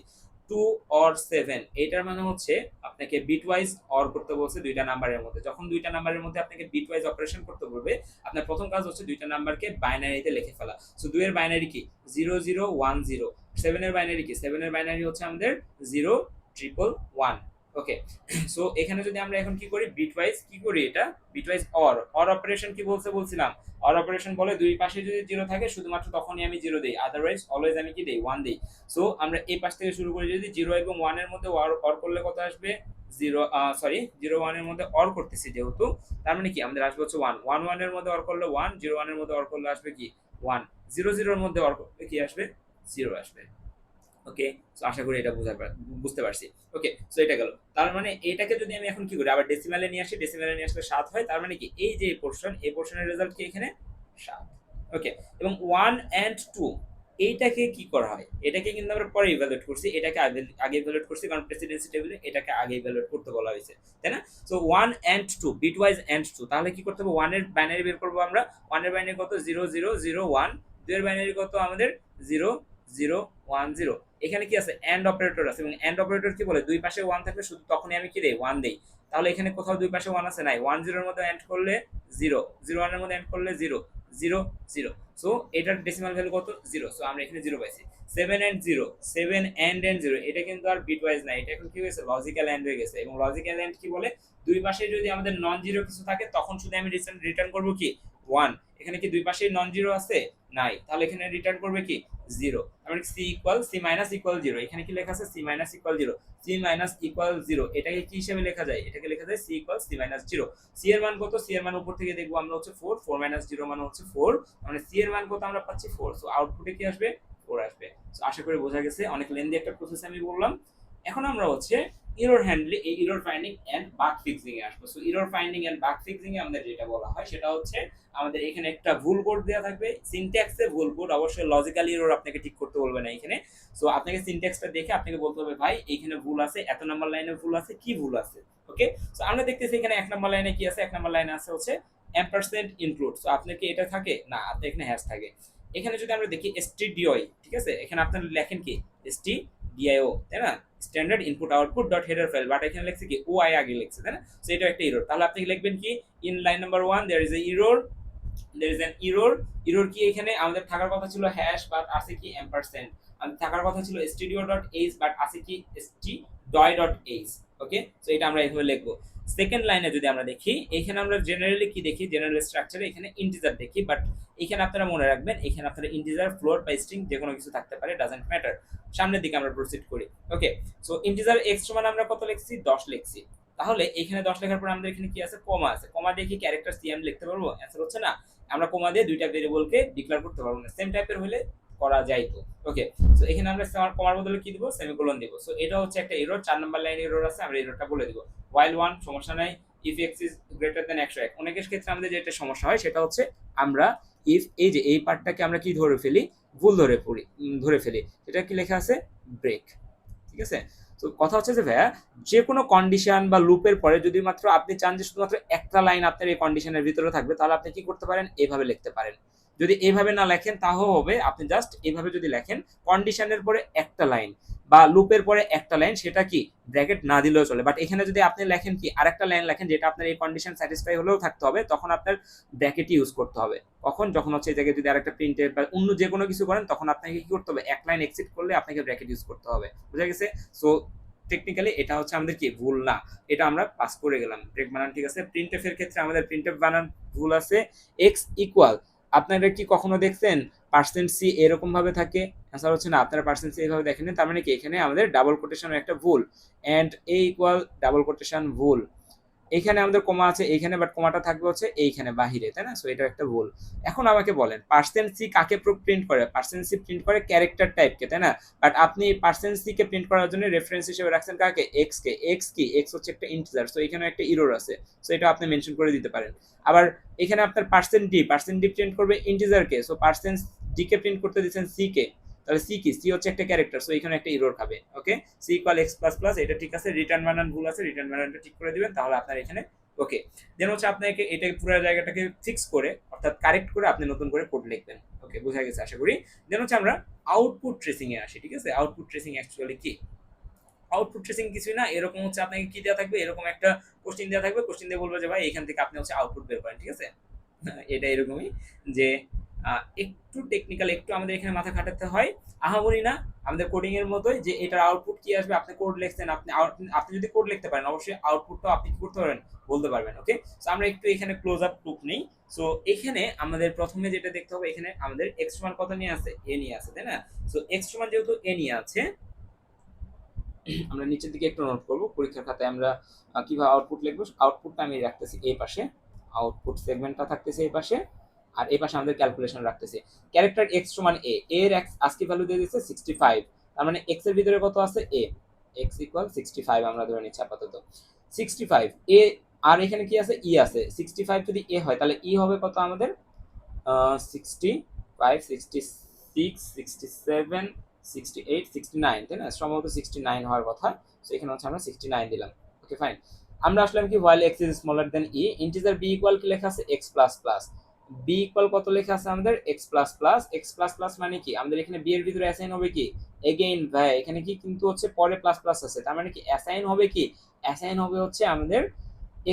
2 or 7 এটার মানে হচ্ছে আপনাকে বিটওয়াইজ অর করতে বলছে দুইটা নাম্বারের মধ্যে। যখন দুইটা নাম্বারের মধ্যে আপনাকে বিটওয়াইজ অপারেশন করতে বলবে, আপনার প্রথম কাজ হচ্ছে দুইটা নাম্বারকে বাইনারিতে লিখে ফেলা। সো 2 এর বাইনারি কি? 0 0 1 0। 7 এর বাইনারি কি? 7 এর বাইনারি হচ্ছে আমাদের 0 1 1 1। ওকে, সো এখানে যদি আমরা এখন কি করি? বিটওয়াইজ কি করি? এটা বিটওয়াইজ অর অপারেশন কি বলছে? বলছিলাম অর অপারেশন বলে দুই পাশে যদি 0 থাকে শুধুমাত্র তখনই আমি 0 দেই, আদারওয়াইজ অলওয়েজ আমি কি দেই? 1 দেই। সো আমরা এই পাশ থেকে শুরু করি, যদি 0 এবং 1 এর মধ্যে অর করলে কত আসবে? 0 0 1 এর মধ্যে অর করতেছি যেহেতু, তার মানে কি আমাদের আসবে হচ্ছে 1 1 1 এর মধ্যে অর করলে 1, 0 1 এর মধ্যে অর করলে আসবে কি? 1, 0 0 এর মধ্যে অর করলে কি আসবে? 0 আসবে। ওকে, সো আশা করি এটা বুঝতে পারছি। ওকে, সো এটা গেল। তার মানে এটাকে যদি আমি এখন কি করি? আবার ডেসিমালে নিয়ে আসি, ডেসিমালে নিয়ে আসলে 7 হয়। তার মানে কি এই যে পোরশন, এই পোরশনের রেজাল্ট কি এখানে? 7। ওকে, এবং 1 and 2 এইটাকে কি করা হয়? এটাকে কিন্তু আমরা পরে ইভালুয়েট করছি, এটাকে আগে ইভালুয়েট করছি, কারণ প্রেসিডেন্সি টেবিলে এটাকে আগে ইভালুয়েট করতে বলা হয়েছে, তাই না? সো 1 and 2 বিটওয়াইজ and 2, তাহলে কি করতে হবে? 1 এর বাইনারি বের করব আমরা। 1 এর বাইনারি কত? 0 0 0 1। 2 এর বাইনারি কত আমাদের? 0 0 1 0। এখানে কি আছে? এন্ড অপারেটর আছে, এবং এন্ড অপারেটর কি বলে? দুই পাশে 1 থাকলে শুধু তখনই আমি কি দেই? 1 দেই। তাহলে এখানে কোথাও দুই পাশে 1 আছে? নাই। 1 0 এর মধ্যে এন্ড করলে 0, 0 1 এর মধ্যে এন্ড করলে 0 0 0। সো এটার ডেসিমাল ভ্যালু কত? 0। সো আমরা এখানে 0 পাইছি। 7 and 0, 7 and 0, এটা কিন্তু আর বিটওয়াইজ না, এটা এখন কি হয়েছে? লজিক্যাল এন্ড হয়ে গেছে। এবং লজিক্যাল এন্ড কি বলে? দুই পাশে যদি আমাদের নন জিরো কিছু থাকে, তখন শুধু আমি রিটার্ন করব কি? 1। এখানে কি দুই পাশেই নন জিরো আছে? নাই। তাহলে এখানে রিটার্ন করবে কি? 0। আমরা c - 0, এখানে কি লেখা আছে? c - 0, c - 0, এটাকে কি হিসেবে লেখা যায়? এটাকে লেখা যায় c = c - 0। c এর মান কত? c এর মান উপর থেকে দেখবো আমরা হচ্ছে 4 - 0 মানে হচ্ছে 4, মানে c এর মান কত আমরা পাচ্ছি? 4। সো আউটপুটে কি আসবে? 4 আসবে। আশা করি বোঝা গেছে, অনেক লেন্দি একটা প্রসেস আমি বললাম। এখন আমরা হচ্ছে এরর হ্যান্ডলিং, এই error finding and bug fixing এ আসবো। So error finding and bug fixing এ আমাদের যেটা বলা হয় সেটা হচ্ছে আমাদের এখানে একটা ভুল কোড দেওয়া থাকবে, সিনট্যাক্সে ভুল কোড, অবশ্যই লজিক্যাল এরর আপনাকে ঠিক করতে বলবে না এখানে। সো আপনাকে সিনট্যাক্সটা দেখে আপনাকে বলতে হবে ভাই এইখানে ভুল আছে, এত নাম্বার লাইনে ভুল আছে, কি ভুল আছে। ওকে, সো আমরা দেখতেছি এখানে 1 নাম্বার লাইনে কি আছে, 1 নাম্বার লাইনে আছে হচ্ছে এম্পারসেন্ট ইনক্লুড। সো আপনার কি এটা থাকে না, আপনার এখানে হ্যাশ থাকে। এখানে যদি আমরা দেখি stdio, ঠিক আছে, এখানে আপনারা লেখেন কি stdio, তাই না, standard input output dot header file, but এখানে লিখছে কি ওআই আগে লিখছে, তাই না। সো এটা একটা এরর। তাহলে আপনি লিখবেন কি in line number 1 there is a error, there is an error। error কি এখানে আমাদের থাকার কথা ছিল হ্যাশ, বাট আছে কি এম্পারসেন্ট। আমাদের থাকার কথা ছিল stdio.h, বাট আছে কি stdoy.h। ওকে, সো এটা আমরা এইভাবে লিখবো। সেকেন্ড লাইনে যদি আমরা দেখি, এখানে আমরা জেনারেলি কি দেখি, জেনারেল স্ট্রাকচারে এখানে ইন্টিজার দেখি, বাট এখানে আপনারা মনে রাখবেন এখানে আপনারা ইন্টিজার, ফ্লোট বা স্ট্রিং যে কোনো কিছু থাকতে পারে, ডাজন্ট ম্যাটার। সামনের দিকে আমরা প্রসিড করি। ওকে, সো ইন্টিজার x সমান আমরা কত লিখছি, 10 লিখছি। তাহলে এখানে 10 লেখার পর আমাদের এখানে কি আছে, কমা আছে। কমা দিয়ে কি ক্যারেক্টার সিএম লিখতে পারবো? অ্যান্সার হচ্ছে না। আমরা কমা দিয়ে দুইটা ভেরিয়েবলকে ডিক্লেয়ার করতে পারবো না, সেম টাইপের হলে করা যায় তো। ওকে, সো এখানে আমরা কমার বদলে কি দিব, সেমিকোলন দিব। সো এটা হচ্ছে একটা এরর, 4 নাম্বার লাইনে এরর আছে, আমরা এররটা বলে দিব। while 1 সমস্যা নাই, if x is greater than 101। অনেকের ক্ষেত্রে আমাদের যেটা সমস্যা হয় সেটা হচ্ছে আমরা if এই যে এই পার্টটাকে আমরা কি ধরে ফেলি, ভুল ধরে ফেলি। এটা কি লেখা আছে, ব্রেক। ঠিক আছে, তো কথা হচ্ছে যে ভাইয়া যে কোনো কন্ডিশন বা লুপের পরে যদি মাত্র আপনি চান যে শুধুমাত্র একটা লাইন আপনার এই কন্ডিশনের ভিতরে থাকবে, তাহলে আপনি কি করতে পারেন, এইভাবে লিখতে পারেন। যদি এইভাবে না লেখেন তাও হবে, আপনি জাস্ট এইভাবে যদি লেখেন কন্ডিশনের পরে একটা লাইন বা লুপের পরে একটা লাইন, সেটা কি ব্র্যাকেট না দিলেও চলে। বাট এখানে যদি আপনি লেখেন কি আরেকটা লাইন লেখেন যেটা আপনার এই কন্ডিশন স্যাটিসফাই হলেও থাকতে হবে, তখন আপনার ব্র্যাকেট ইউজ করতে হবে। কখন, যখন হচ্ছে এই জায়গায় যদি আরেকটা প্রিন্টের বা অন্য যে কোনো কিছু করেন, তখন আপনাকে কি করতে হবে, এক লাইন এক্সিট করলে আপনাকে ব্র্যাকেট ইউজ করতে হবে। বুঝা গেছে? সো টেকনিক্যালি এটা হচ্ছে আমাদের কি ভুল না, এটা আমরা পাস করে গেলাম। ব্রেক বানান ঠিক আছে। প্রিন্টএফ এর ক্ষেত্রে আমাদের প্রিন্টএফ বানান ভুল আছে। এক্স ইকুয়াল আপনারা কি কখনো দেখছেন পার্সেন্ট সি এরকম ভাবে থাকে? অ্যান্সার হচ্ছে না, আপনারা পার্সেন্ট সি এইভাবে দেখেন। তার মানে কি এখানে আমাদের ডাবল কোটেশনের একটা ভুল, and a equal double quotation ভুল। এখানে আমাদের কমা আছে এইখানে, বাট কমাটা থাকবে হচ্ছে এইখানে বাহিরে, তাই না। সো এটা একটা ভুল। এখন আমাকে বলেন পার্সেন্ট সি কাকে প্রিন্ট করে? পার্সেন্ট সি প্রিন্ট করে ক্যারেক্টার টাইপকে, তাই না। বাট আপনি পার্সেন্ট সি কে প্রিন্ট করার জন্য রেফারেন্স হিসেবে রাখছেন কাকে, এক্স কে। এক্স কি, এক্স হচ্ছে একটা ইন্টিজার। সো এখানে একটা এরর আছে, সো এটা আপনি মেনশন করে দিতে পারেন। আবার এখানে আপনার পার্সেন্ট ডি প্রিন্ট করবে ইন্টিজার কে, সো পার্সেন্ট ডি কে প্রিন্ট করতে দিচ্ছেন সি কে। তাহলে সি কি, সি হচ্ছে একটা ক্যারেক্টার, সো এখানে একটা এরর খাবে। Okay, C equal X plus plus, এটা ঠিক আছে। রিটার্ন বানান ভুল আছে, রিটার্ন বানানটা ঠিক করে দিবেন, তাহলে আপনার এখানে ওকে। দেন হচ্ছে আপনাকে এটা পুরো জায়গাটাকে ফিক্স করে অর্থাৎ কারেক্ট করে আপনি নতুন করে কোড লিখবেন। ওকে, বোঝা গেছে আশা করি। দেন হচ্ছে আমরা আউটপুট ট্রেসিং এ আসি। ঠিক আছে, আউটপুট ট্রেসিং অ্যাকচুয়ালি কি? আউটপুট ট্রেসিং কিছুই না, এরকম হচ্ছে আপনাকে কি দেওয়া থাকবে, এরকম একটা কোশ্চেন দেওয়া থাকবে, কোশ্চেন দিয়ে বলবে যে ভাই এখান থেকে আপনি হচ্ছে আউটপুট বের করেন। ঠিক আছে, এটা এরকমই যে একটু টেকনিক্যাল, একটু আমাদের এখানে মাথা খাটাতে হয়, আহামরি না, আমাদের কোডিং এর মতোই, যে এটার আউটপুট কি আসবে। আপনি কোড লিখছেন, আপনি যদি কোড লিখতে পারেন অবশ্যই আউটপুটটাও আপনি কি করতে পারবেন, বলতে পারবেন। ওকে, সো আমরা একটু এখানে ক্লোজ আপ লুক নেই। সো এখানে আমাদের প্রথমে যেটা দেখতে হবে, এখানে আমাদের এক্স সমান কত নিয়ে আছে, এ নিয়ে আছে, তাই না। সো এক্স সমান যেহেতু এ নিয়ে আছে, আমরা নিচের দিকে একটু নোট করবো পরীক্ষার খাতায় আমরা কিভাবে আউটপুট লিখবো। আউটপুটটা আমি রাখতেছি এই পাশে, আউটপুট সেগমেন্টটা থাকতেছে এই পাশে, আর এই পাশে আমাদের ক্যালকুলেশন রাখতেছে। ক্যারেক্টার এক্স সমান এ, এর আজকে ভ্যালু দিয়ে দিচ্ছে 65, তার মানে এক্স এর ভিতরে কত আছে, এ। এক্স ইকুয়াল 65 আমরা ধরে নিচ্ছি আপাতত 65 এ। আর এখানে কি আছে, ই আছে। 65 যদি এ হয় তাহলে ই হবে কত আমাদের, 65, 66, 67, 68, 69, তাই না। সম্ভবত 69 হওয়ার কথা। সো এখানে হচ্ছে আমরা 69 দিলাম। Okay fine. আমরা আসলাম কি while x is smaller than e, integer b equal কি লেখা আছে, x plus plus. b equal কত লেখা আছে আমাদের, x plus plus. x plus plus মানে কি, আমাদের এখানে b এর ভিতরে অ্যাসাইন হবে কি, এগেইন ভাই এখানে কি কিন্তু হচ্ছে পরে প্লাস প্লাস আছে, তার মানে কি অ্যাসাইন হবে কি, অ্যাসাইন হবে হচ্ছে আমাদের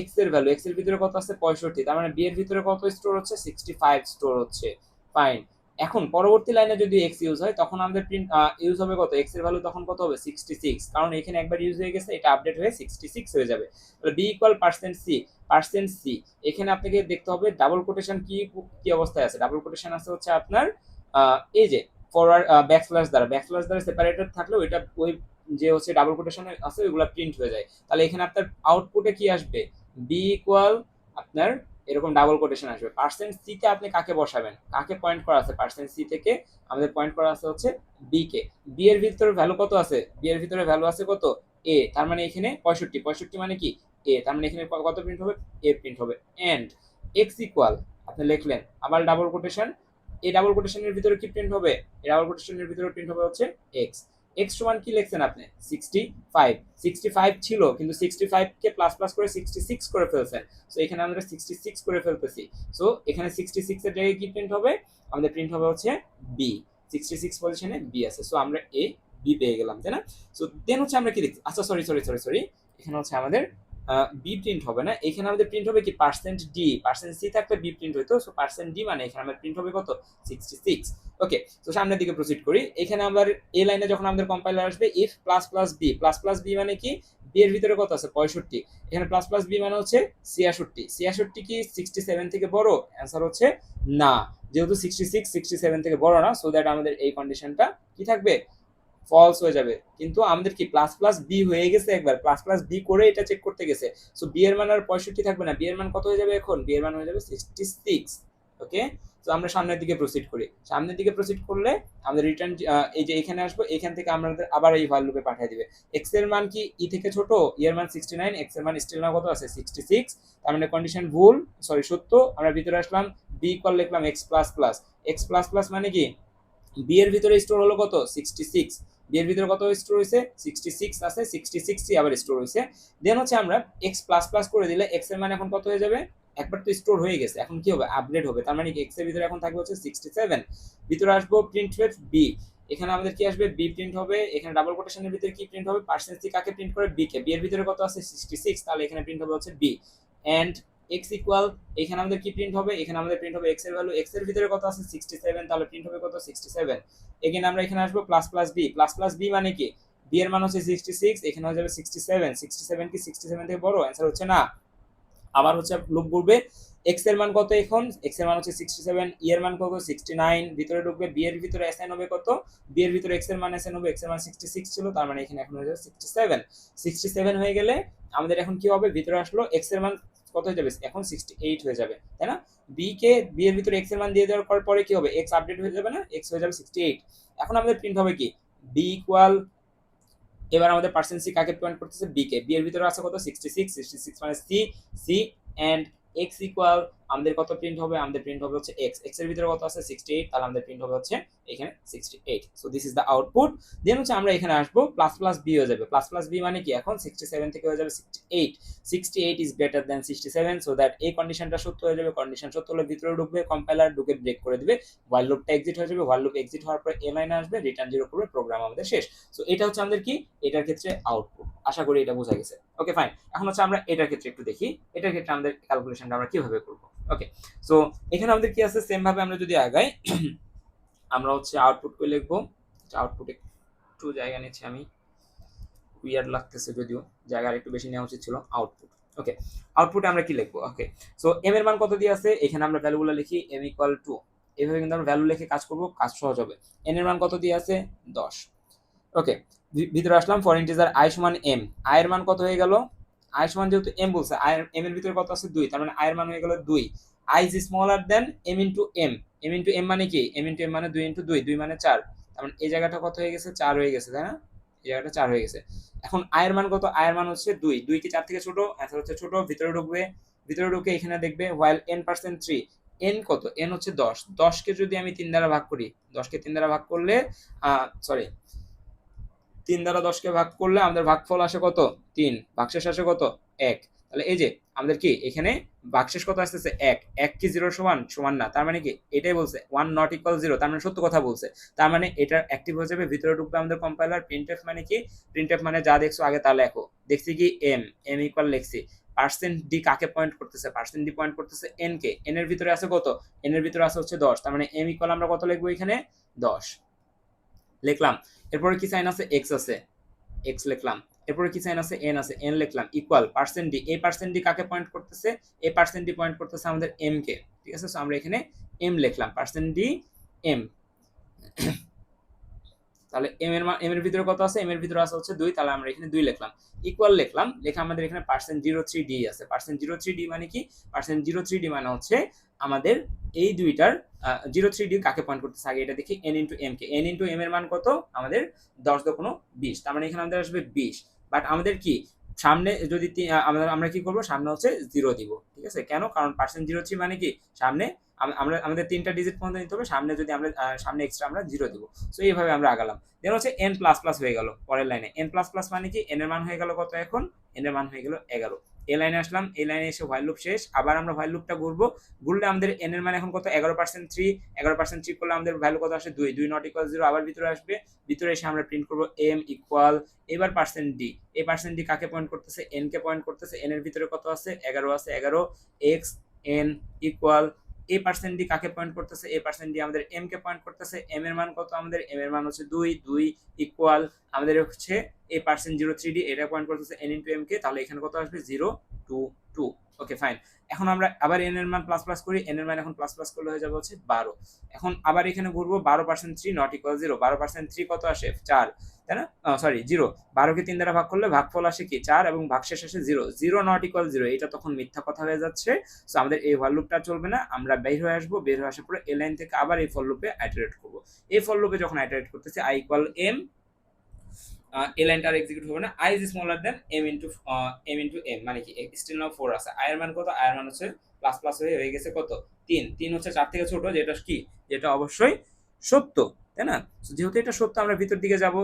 x এর ভ্যালু। x এর ভিতরে কত আছে, 65, তার মানে b এর ভিতরে কত স্টোর হচ্ছে, 65 স্টোর হচ্ছে। ফাইন। এখন পরবর্তী লাইনে যদি x ইউজ হয় তখন আমাদের প্রিন্ট ইউজ হবে কত, x এর ভ্যালু তখন কত হবে, 66, কারণ এখানে একবার ইউজ হয়ে গেছে, এটা আপডেট হয়ে 66 হয়ে যাবে। তাহলে b ইকুয়াল পার্সেন্ট সি। এখানে আপনাকে দেখতে হবে ডাবল কোটেশন কি কি অবস্থায় আছে। ডাবল কোটেশন আছে হচ্ছে আপনার এই যে ফরওয়ার্ড ব্যাকস্ল্যাশ দ্বারা সেপারেটেড থাকলে ওইটা ওই যে হচ্ছে ডাবল কোটেশন আছে ওইগুলো প্রিন্ট হয়ে যায়। তাহলে এখানে আপনার আউটপুটে কি আসবে, বি ইকুয়াল আপনার এরকম ডাবল কোটেশন আসবে। পার্সেন্ট সি তে আপনি কাকে বসাবেন, কাকে পয়েন্ট করা আছে পার্সেন্ট সি থেকে আমাদের পয়েন্ট করা আছে হচ্ছে বি কে। বি এর ভিতরে ভ্যালু কত আছে, বি এর ভিতরে ভ্যালু আছে কত এ, তার মানে এখানে 65, 65 মানে কি এ, তার মানে এখানে কত প্রিন্ট হবে এ প্রিন্ট হবে। এন্ড এক্স ইকুয়াল আপনি লিখলেন আবার ডাবল কোটেশন, এই ডাবল কোটেশনের ভিতরে কি প্রিন্ট হবে, এই ডাবল কোটেশনের ভিতরে প্রিন্ট হবে হচ্ছে এক্স। এক্স সমান কি লিখছেন আপনি 65, 65 ছিল কিন্তু 65 কে প্লাস প্লাস করে 66 করে ফেলছেন, সো এখানে আমরা 66 করে ফেলতেছি। সো এখানে 66 এর জায়গায় কি প্রিন্ট হবে, আমাদের প্রিন্ট হবে হচ্ছে বি, 66 পজিশনে বি আছে, সো আমরা এ বি পেয়ে গেলাম, তাই না? সো দেন হচ্ছে আমরা কি লিখছি, আচ্ছা সরি সরি সরি সরি, এখানে হচ্ছে আমাদের বি প্রিন্ট হবে না, এখানে আমাদের প্রিন্ট হবে কি পার্সেন্ট ডি, পার্সেন্ট সি থাকলে বি প্রিন্ট হইতো, সো পার্সেন্ট ডি মানে এখানে আমাদের প্রিন্ট হবে কত 66। ওকে, তো সামনের দিকে প্রসিড করি। এখানে আবার এই লাইনে যখন আমাদের কম্পাইলার আসবে if plus plus B, plus plus B মানে কি বি এর ভিতরে কত আছে 65, এখানে প্লাস প্লাস বি মানে হচ্ছে 66, 66 কি 67 থেকে বড়, অ্যান্সার হচ্ছে না, যেহেতু 66 67 থেকে বড় না, সো দ্যাট আমাদের এই কন্ডিশনটা কি থাকবে ফলস হয়ে যাবে। কিন্তু আমাদের কি প্লাস প্লাস বি হয়ে গেছে, একবার প্লাস প্লাস বি করে এটা চেক করতে গেছে, সো বি এর মান আর 65 থাকবে না, বি এর মান কত হয়ে যাবে এখন, বি এর মান হয়ে যাবে 66। ওকে, তো আমরা সামনের দিকে প্রসিড করি, সামনের দিকে প্রসিড করলে আমাদের রিটার্ন এই যে এখানে আসবো, এখান থেকে আমাদের আবার এই ভাইল লুপে পাঠিয়ে দিবে। এক্স এর মান কি ই থেকে ছোট, ই এর মান 69, এক্স এর মান স্টিল না কত আছে 66, তার মানে কন্ডিশন ভুল, সরি সত্য। আমরা ভিতরে আসলাম, বি ইকুয়াল লিখলাম x plus plus, x plus plus মানে কি বি এর ভিতরে স্টোর হলো কত 66, বি এর ভিতরে কত স্টোর হয়েছে 66 আছে, 66ই আবার স্টোর হয়েছে। দেন হচ্ছে আমরা এক্স প্লাস প্লাস করে দিলে এক্স এর মান এখন কত হয়ে যাবে, একবার তো স্টোর হয়ে গেছে, এখন কি হবে আপডেট হবে, তার মানে এক্স এর ভিতরে এখন থাকবে হচ্ছে 67। ভিতরে আসবো প্রিন্ট বি, এখানে আমাদের কি আসবে বি প্রিন্ট হবে, এখানে ডাবল কোটেশনের ভিতরে কি প্রিন্ট হবে পার্সেন্টেজ কাকে প্রিন্ট করে বি কে, বি এর ভিতরে কত আছে 66, তাহলে এখানে প্রিন্ট হবে হচ্ছে বি। এন্ড এক্স ইকুয়াল, এখানে আমাদের কি প্রিন্ট হবে, এখানে আমাদের প্রিন্ট হবে এক্স এর ভ্যালু, এক্স এর ভিতরে কত আছে 67, তাহলে প্রিন্ট হবে কত 67। এখানে আমরা এখানে আসবো plus plus B, plus plus B মানে কি বি এর মান হচ্ছে 66, এখানে হয়ে যাবে 67, 67 কি 67 থেকে বড়, অ্যান্সার হচ্ছে না। আবার হচ্ছে লুপ ঘুরবে, এক্স এর মান কত এখন, এক্স এর মান হচ্ছে 67, ই এর মান কত 69, ভিতরে ঢুকবে বি এর ভিতরে অ্যাসাইন হবে কত, বি এর ভিতরে এক্স এর মান অ্যাসাইন হবে, এক্স এর মান 66 ছিল, তার মানে এখানে এখন হয়ে যাবে 67। 67 হয়ে গেলে আমাদের এখন কি হবে, ভিতরে আসলো এক্স এর মান কত হয়ে যাবে এখন 68 হয়ে যাবে, তাই না? বি কে বি এর ভিতরে এক্স এর মান দিয়ে দেওয়ার পরে কি হবে, এক্স আপডেট হয়ে যাবে না, এক্স হয়ে যাবে 68। এখন আমাদের প্রিন্ট হবে কি বি ইকুয়াল, এবার আমাদের পার্সেন্ট সি কাকে পয়েন্ট করতেছে বি কে, বি এর ভিতরে আছে কত 66, 66 মানে C, C and X equal আমাদের কত প্রিন্ট হবে, আমাদের প্রিন্ট হবে হচ্ছে এক্স, এক্স এর ভিতরে কত আছে 68, তাহলে আমাদের প্রিন্ট হবে হচ্ছে এখানে 68। So this is the output. Then হচ্ছে আমরা এখানে আসবো প্লাস প্লাস বি হয়ে যাবে, প্লাস প্লাস বি মানে কি এখন 67 থেকে হয়ে যাবে 68, 68 is greater than 67, so that এই কন্ডিশনটা সত্য হয়ে যাবে, কন্ডিশন সত্য হলে ভিতরে ঢুকবে, কম্পাইলার ঢুকে ব্রেক করে দিবে, হোয়াইল লুপটা এক্সিট হয়ে যাবে, হোয়াইল লুপ এক্সিট হওয়ার পরে এ লাইনে আসবে, রিটার্ন 0 করবে, প্রোগ্রাম আমাদের শেষ। সো এটা হচ্ছে আমাদের কি এটার ক্ষেত্রে আউটপুট, আশা করি এটা বোঝা গেছে। ওকে ফাইন, এখন হচ্ছে আমরা এটার ক্ষেত্রে একটু দেখি, এটার ক্ষেত্রে আমাদের ক্যালকুলেশনটা আমরা কিভাবে করব। ওকে, সো এখানে আমাদের কি আছে সেম ভাবে আমরা যদি আগাই, আমরা হচ্ছে আউটপুট করে লিখবো, আউটপুটে একটু জায়গা নিচ্ছি আমি, উইয়ার্ড লাগতেছে যদিও, জায়গা একটু বেশি নেওয়া উচিত ছিল। আউটপুট, ওকে, আউটপুটে আমরা কি লিখবো, ওকে, সো এম এর মান কত দিয়ে আছে, এখানে আমরা ভ্যালুগুলো লিখি এম ইকুয়াল টু, এভাবে কিন্তু আমরা ভ্যালু লিখে কাজ করব, কাজ সহজ হবে। এন এর মান কত দিয়ে আছে 10। ওকে, ভিতরে আসলাম ফর ইন্টিজার আই সমান এম, আই এর মান কত হয়ে গেল, আই সমান যেহেতু এম বলছে, আই এম এর ভিতরে কত আছে 2, তার মানে আই এর মান হয়ে গেল 2, I is smaller than M into M, M into M মানে কি এম ইনটু এম মানে 2 ইনটু 2, 2 মানে 4, তার মানে এই জায়গাটা কত হয়ে গেছে 4 হয়ে গেছে, তাই না? এই জায়গাটা 4 হয়ে গেছে। এখন আই এর মান কত, আই এর মান হচ্ছে 2, 2 কি 4 থেকে ছোট, অ্যান্সার হচ্ছে ছোট। ভিতরে ঢুকবে, ভিতরে ঢুকে এখানে দেখবে while n% 3, n কত, n হচ্ছে 10, 10 কে যদি আমি 3 দ্বারা ভাগ করি, 10 কে 3 দ্বারা ভাগ করলে সরি 3 দ্বারা 10 কে ভাগ করলে আমাদের ভাগফল আসে কত 3, ভাগশেষ আসে কত 1, তাহলে এই যে আমাদের কি এখানে ভাগশেষ কত আসতেছে 1, 1 কি 0 সমান সমান না, তার মানে কি এটাই বলছে 1 নট ইকুয়াল 0, তার মানে সত্য কথা বলছে, তার মানে এটা অ্যাক্টিভ হয়ে যাবে, ভিতরে ঢুকবে আমাদের কম্পাইলার। প্রিন্টএফ মানে কি, প্রিন্টএফ মানে যা দেখছো আগে তা লেখো, দেখছি কি এম, এম ইকুয়াল লিখছি, পার্সেন্ট ডি কাকে পয়েন্ট করতেছে, পার্সেন্ট ডি পয়েন্ট করতেছে এন কে, এন এর ভিতরে আছে কত, এন এর ভিতরে আছে হচ্ছে 10, তার মানে এম ইকুয়াল আমরা কত লিখবো এখানে 10 লিখলাম। এরপরে কি সাইন আছে এক্স আছে, এক্স লিখলাম। এরপরে কি সাইন আছে এন আছে, এন লিখলাম। ইকুয়াল পার্সেন্ট ডি, এই পার্সেন্ট ডি কাকে পয়েন্ট করতেছে, এই পার্সেন্ট ডি পয়েন্ট করতেছে আমাদের এম কে, ঠিক আছে? সো আমরা এখানে এম লিখলাম, পার্সেন্ট ডি এম। তাহলে এম এর ভিতরে কত আছে, এম এর ভিতরে আছে হচ্ছে 2, তাহলে আমরা এখানে 2 লিখলাম, ইকুয়াল লিখলাম, লেখা আমাদের এখানে %03d আছে। %03d মানে কি, %03d মানে হচ্ছে আমাদের এই দুইটার 03d কাকে পয়েন্ট করতেছে আগে এটা দেখি, n ইনটু m কে, n ইনটু m এর মান কত আমাদের 10 দোকানো 20, তার মানে এখানে আমাদের আসবে 20, বাট আমাদের কি সামনে যদি আমরা কি করব, সামনে হচ্ছে 0 দিব, ঠিক আছে, কেন, কারণ %03 মানে কি সামনে আমরা আমাদের 3টা ডিজিট পর্যন্ত নিতে হবে, সামনে যদি আমরা সামনে এক্সট্রা আমরা 0 দিব। সো এইভাবে আমরা আগালাম, দেন হচ্ছে n প্লাস প্লাস হয়ে গেল পরের লাইনে, n প্লাস প্লাস মানে কি n এর মান হয়ে গেল কত, এখন n এর মান হয়ে গেল 11। এই লাইনে আসলাম, এই লাইনে এসে হোয়াইল লুপ শেষ, আবার আমরা হোয়াইল লুপটা ঘুরবো, ঘুরলে আমাদের n এর মান এখন কত, 11%, 11% করলে আমাদের ভ্যালু কত আসে 2, 2 নট ইকুয়াল 0, আবার ভিতরে আসবে, ভিতরে এসে আমরা প্রিন্ট করব m ইকুয়াল, এবার %d, এই %d কাকে পয়েন্ট করতেছে, n কে পয়েন্ট করতেছে, n এর ভিতরে কত আছে 11 আছে, 11 x n ইকুয়াল, এই %d কাকে পয়েন্ট করতেছে, এই %d আমাদের m কে পয়েন্ট করতেছে, m এর মান কত আমাদের, m এর মান হচ্ছে 2, 2 ইকুয়াল আমাদের হচ্ছে এই %03d এটা পয়েন্ট করতেছে n ইনটু m কে, তাহলে এখানে কত আসবে 0, 2, 2। ওকে ফাইন, এখন আমরা আবার n এর মান প্লাস প্লাস করি, n এর মান এখন প্লাস প্লাস করলে হয়ে যাবে হচ্ছে 12। এখন আবার এখানে ঘুরবো, 12% 3 নট ইকুয়াল 0, 12% 3 কত আসে 4, তাই না, সরি 0, 12 কে 3 দ্বারা ভাগ করলে ভাগফল আসে কি 4 এবং ভাগশেষ আসে 0, 0 নট ইকুয়াল 0, এটা তখন মিথ্যা কথা হয়ে যাচ্ছে। সো আমাদের এই হোয়াইল লুপটা চলবে না, আমরা বের হয়ে আসবো, বের হয়ে আসার পরে এই লাইন থেকে আবার এই ফর লুপে আইটারেট করব। এই ফর লুপে যখন আইটারেট করতেছি i ইকুয়াল m, এই লাইনটা আর এক্সিকিউট হবে না, i is smaller then m মানে কি স্টিল নাও 4 আছে, i এর মান কত, i এর মান হচ্ছে প্লাস প্লাস হয়ে গেছে কত 3, 3 হচ্ছে 4 থেকে ছোট, যেটা কি যেটা অবশ্যই সত্য, তাই না। যেহেতু এটা সত্য আমরা ভিতর দিকে যাব,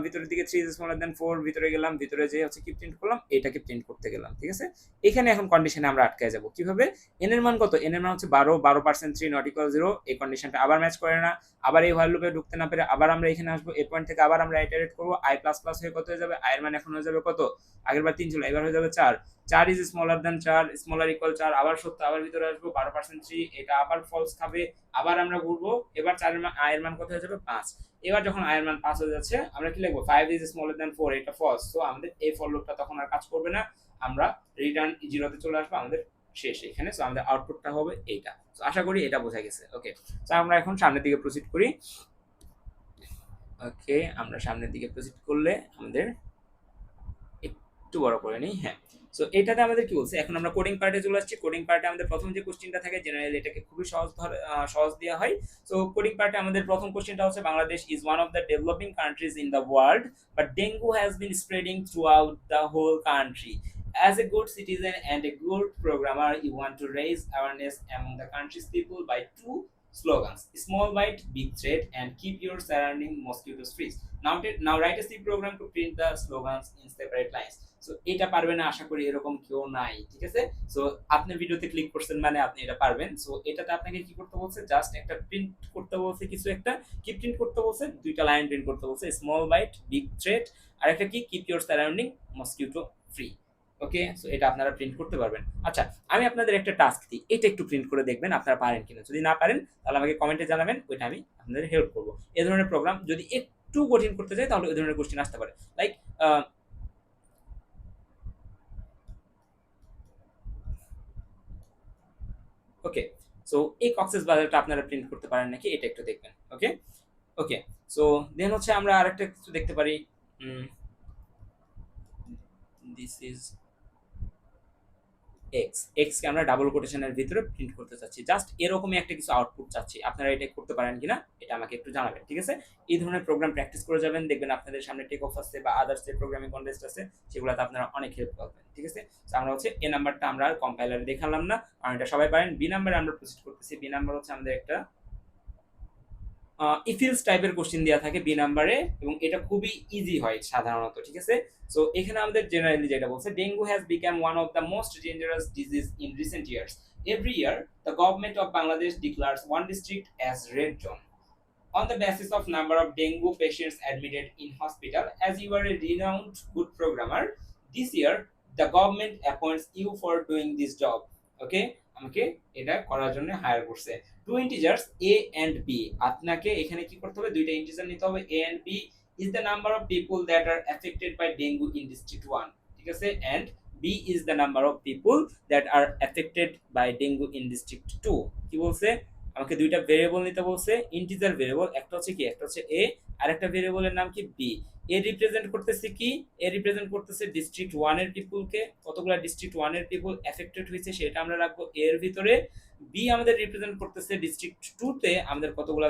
ভিতরের দিকে 3 ইজ স্মলার দেন 4, ভিতরে গেলাম, ভিতরে যে হচ্ছে কি প্রিন্ট করলাম, এটাকে প্রিন্ট করতে গেলাম, ঠিক আছে। এখানে এখন কন্ডিশনে আমরা আটকায় যাব কিভাবে, n এর মান কত, n এর মান হচ্ছে 12, 12% 3 নট ইকুয়াল 0, এই কন্ডিশনটা আবার ম্যাচ করে না, আবার এই হোয়াইল লুপে ঢুকতে না পেরে আবার আমরা এখানে আসবো, এই পয়েন্ট থেকে আবার আমরা ইটারেট করব, i প্লাস প্লাস হয়ে কত হয়ে যাবে, i এর মান এখন হয়ে যাবে কত, আগের বার 3 ছিল, এবার হয়ে যাবে 4, 4 is smaller then 4, smaller equal 4, আবার সত্য, আবার ভিতরে আসবো 12%, এটা আবার ফলস খাবে, আবার আমরা ঘুরবো, এবার 4 এর মান i এর মান কত হয়ে যাবে 5, এবার যখন i এর মান 5 হয়ে যাচ্ছে আমরা কি লিখবো, 5 ইজ স্মলার দেন 4, এটা ফলস, সো আমাদের এই ফর লুপটা তখন আর কাজ করবে না, আমরা রিটার্ন 0 তে চলে আসবো, আমাদের শেষ এখানে। সো আমাদের আউটপুটটা হবে এইটা। সো আশা করি এটা বোঝা গেছে। ওকে, সো আমরা এখন সামনের দিকে প্রসিড করি। ওকে, আমরা সামনের দিকে প্রসিড করলে আমাদের একটু বড় করে নিই, হ্যাঁ। সো এটাতে আমাদের কি বলছে, এখন আমরা কোডিং পার্টে চলে আসছি। কোডিং পার্টে আমাদের প্রথম যে কোশ্চেনটা থাকে, জেনারেলি এটাকে খুবই সহজ দেওয়া হয়। সো কোডিং পার্টে আমাদের প্রথম কোশ্চেনটা হচ্ছে, Bangladesh is one of the developing countries in the world, but dengue has been spreading throughout the whole country. As a good citizen and a good programmer, you want to raise awareness among the country's people by two slogans: small bite, big threat, and keep your surrounding mosquitoes free. Now write a C program to print the slogans in separate lines. So এটা পারবে না আশা করি, এরকম কেউ নাই, ঠিক আছে। সো আপনি ভিডিওতে ক্লিক করছেন মানে আপনি এটা পারবেন। সো এটাতে আপনাকে কি করতে বলছে, জাস্ট একটা প্রিন্ট করতে বলছে, কিছু একটা কি প্রিন্ট করতে বলছে, দুইটা লাইন প্রিন্ট করতে বলছে, স্মল বাইট, বিগ থ্রেট, আর একটা কি, keep your surrounding mosquito free. Okay, so এটা আপনারা প্রিন্ট করতে পারবেন। আচ্ছা, আমি আপনাদের একটা টাস্ক দিই, এটা একটু প্রিন্ট করে দেখবেন আপনারা পারেন কিনা, যদি না পারেন তাহলে আমাকে কমেন্টে জানাবেন, ওইটা আমি আপনাদের হেল্প করবো। এই ধরনের প্রোগ্রাম যদি একটু কঠিন করতে চাই তাহলে ওই ধরনের কোশ্চেন আসতে পারে, লাইক ওকে। সো এই কক্সেস বাজারটা আপনারা প্রিন্ট করতে পারেন নাকি, এটা একটু দেখবেন। ওকে ওকে, সো দেন হচ্ছে আমরা আরেকটা কিছু দেখতে পারি, দিস ইজ এক্স, এক্স কে আমরা ডাবল কোটেশনের ভিতরে প্রিন্ট করতে চাচ্ছি, জাস্ট এরকমই একটা কিছু আউটপুট চাচ্ছি। আপনারা এটা করতে পারেন কিনা এটা আমাকে একটু জানাবেন, ঠিক আছে। এই ধরনের প্রোগ্রাম প্র্যাকটিস করে যাবেন, দেখবেন আপনাদের সামনে টেক অফ আছে বা আদার্স যে প্রোগ্রামিং কন্টেস্ট আছে সেগুলোতে আপনারা অনেক হেল্প পাবেন, ঠিক আছে। তো আমরা হচ্ছে এ নাম্বারটা আমরা কম্পাইলারে দেখালাম না, কারণ এটা সবাই পারেন। বি নাম্বারে আমরা প্রসিড করতেছি। বি নাম্বার হচ্ছে আমাদের একটা ইফিলস টাইপের কোশ্চেন দেওয়া থাকে বি নাম্বারে, এবং এটা খুবই ইজি হয় সাধারণত, ঠিক আছে। সো এখানে আমাদের জেনারেলি যেটা বলছে, dengue has become one of the most dangerous disease in recent years. Every year the government of Bangladesh ডিক্লার্স one district as red zone on the basis of number of dengue patients admitted in hospital. As you are a renowned good programmer, this year the government appoints you for doing this job. Okay, আমাকে এটা করার জন্য হায়ার করছে। Two integers a and b, আপনাকে এখানে কি করতে হবে, দুইটা ইন্টিজার নিতে হবে। a and b is the number of people that are affected by dengue in district 1, ঠিক আছে, and b is the number of people that are affected by dengue in district 2। কি বলছে, আমাকে দুইটা ভেরিয়েবল নিতে বলছে, ইন্টিজার ভেরিয়েবল, একটা হচ্ছে কি, একটা হচ্ছে এ, আর একটা ভেরিয়েবলের নাম কি বি। এ রিপ্রেজেন্ট করতেছে কি, এ রিপ্রেজেন্ট করতেছে ডিস্ট্রিক্ট 1 এর পিপলকে, কতগুলা ডিস্ট্রিক্ট 1 এর পিপল এফেক্টেড হয়েছে সেটা আমরা রাখবো এর ভিতরে। বি আমাদের রিপ্রেজেন্ট করতেছে ডিস্ট্রিক্ট 2 তে আমাদের কতগুলা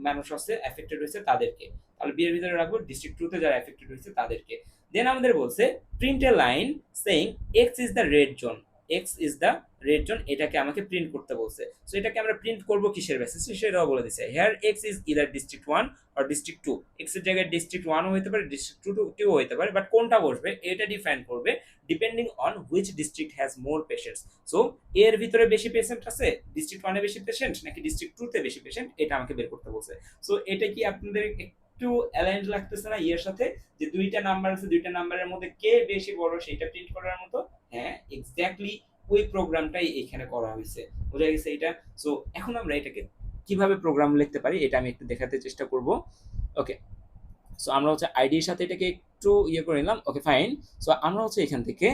মানুষ আছে এফেক্টেড হয়েছে তাদেরকে, তাহলে বি এর ভিতরে রাখবো ডিস্ট্রিক্ট 2 তে যারা এফেক্টেড হয়েছে তাদেরকে। দেন আমাদের বলছে print A line saying x is the red zone, x is the red zone, এটাকে আমাকে প্রিন্ট করতে বলছে। সো এটাকে আমরা প্রিন্ট করব কিসের বেসিসে সেটাও বলে দিছে। Here X is either district 1 or district 2, এক্স এর জায়গায় ডিস্ট্রিক্ট 1 ও হতে পারে, ডিস্ট্রিক্ট 2 ও হতে পারে, বাট কোনটা বসবে এটা ডিফাইন করবে depending on which district has more patients. So এর ভিতরে বেশি পেশেন্ট আছে, ডিস্ট্রিক্ট 1 এ বেশি পেশেন্ট নাকি ডিস্ট্রিক্ট 2 তে বেশি পেশেন্ট, এটা আমাকে বের করতে বলছে। সো এটা কি আপনাদের একটু অ্যালাইন্ড লাগতেছে না ইয়ের সাথে, যে দুইটা নাম্বার আছে, দুইটা নাম্বারের মধ্যে কে বেশি বড় সেটা প্রিন্ট করার মতো? হ্যাঁ, এক্স্যাক্টলি ওই প্রোগ্রামটাই এখানে করা হয়েছে, বোঝা গেছে এটা। সো এখন আমরা এটাকে কিভাবে প্রোগ্রাম লিখতে পারি এটা আমি একটু দেখাতে চেষ্টা করব। ওকে, সো আমরা হচ্ছে আইডির সাথে এটাকে একটু ইয়ে করে নিলাম। ওকে ফাইন, সো আমরা হচ্ছে এখান থেকে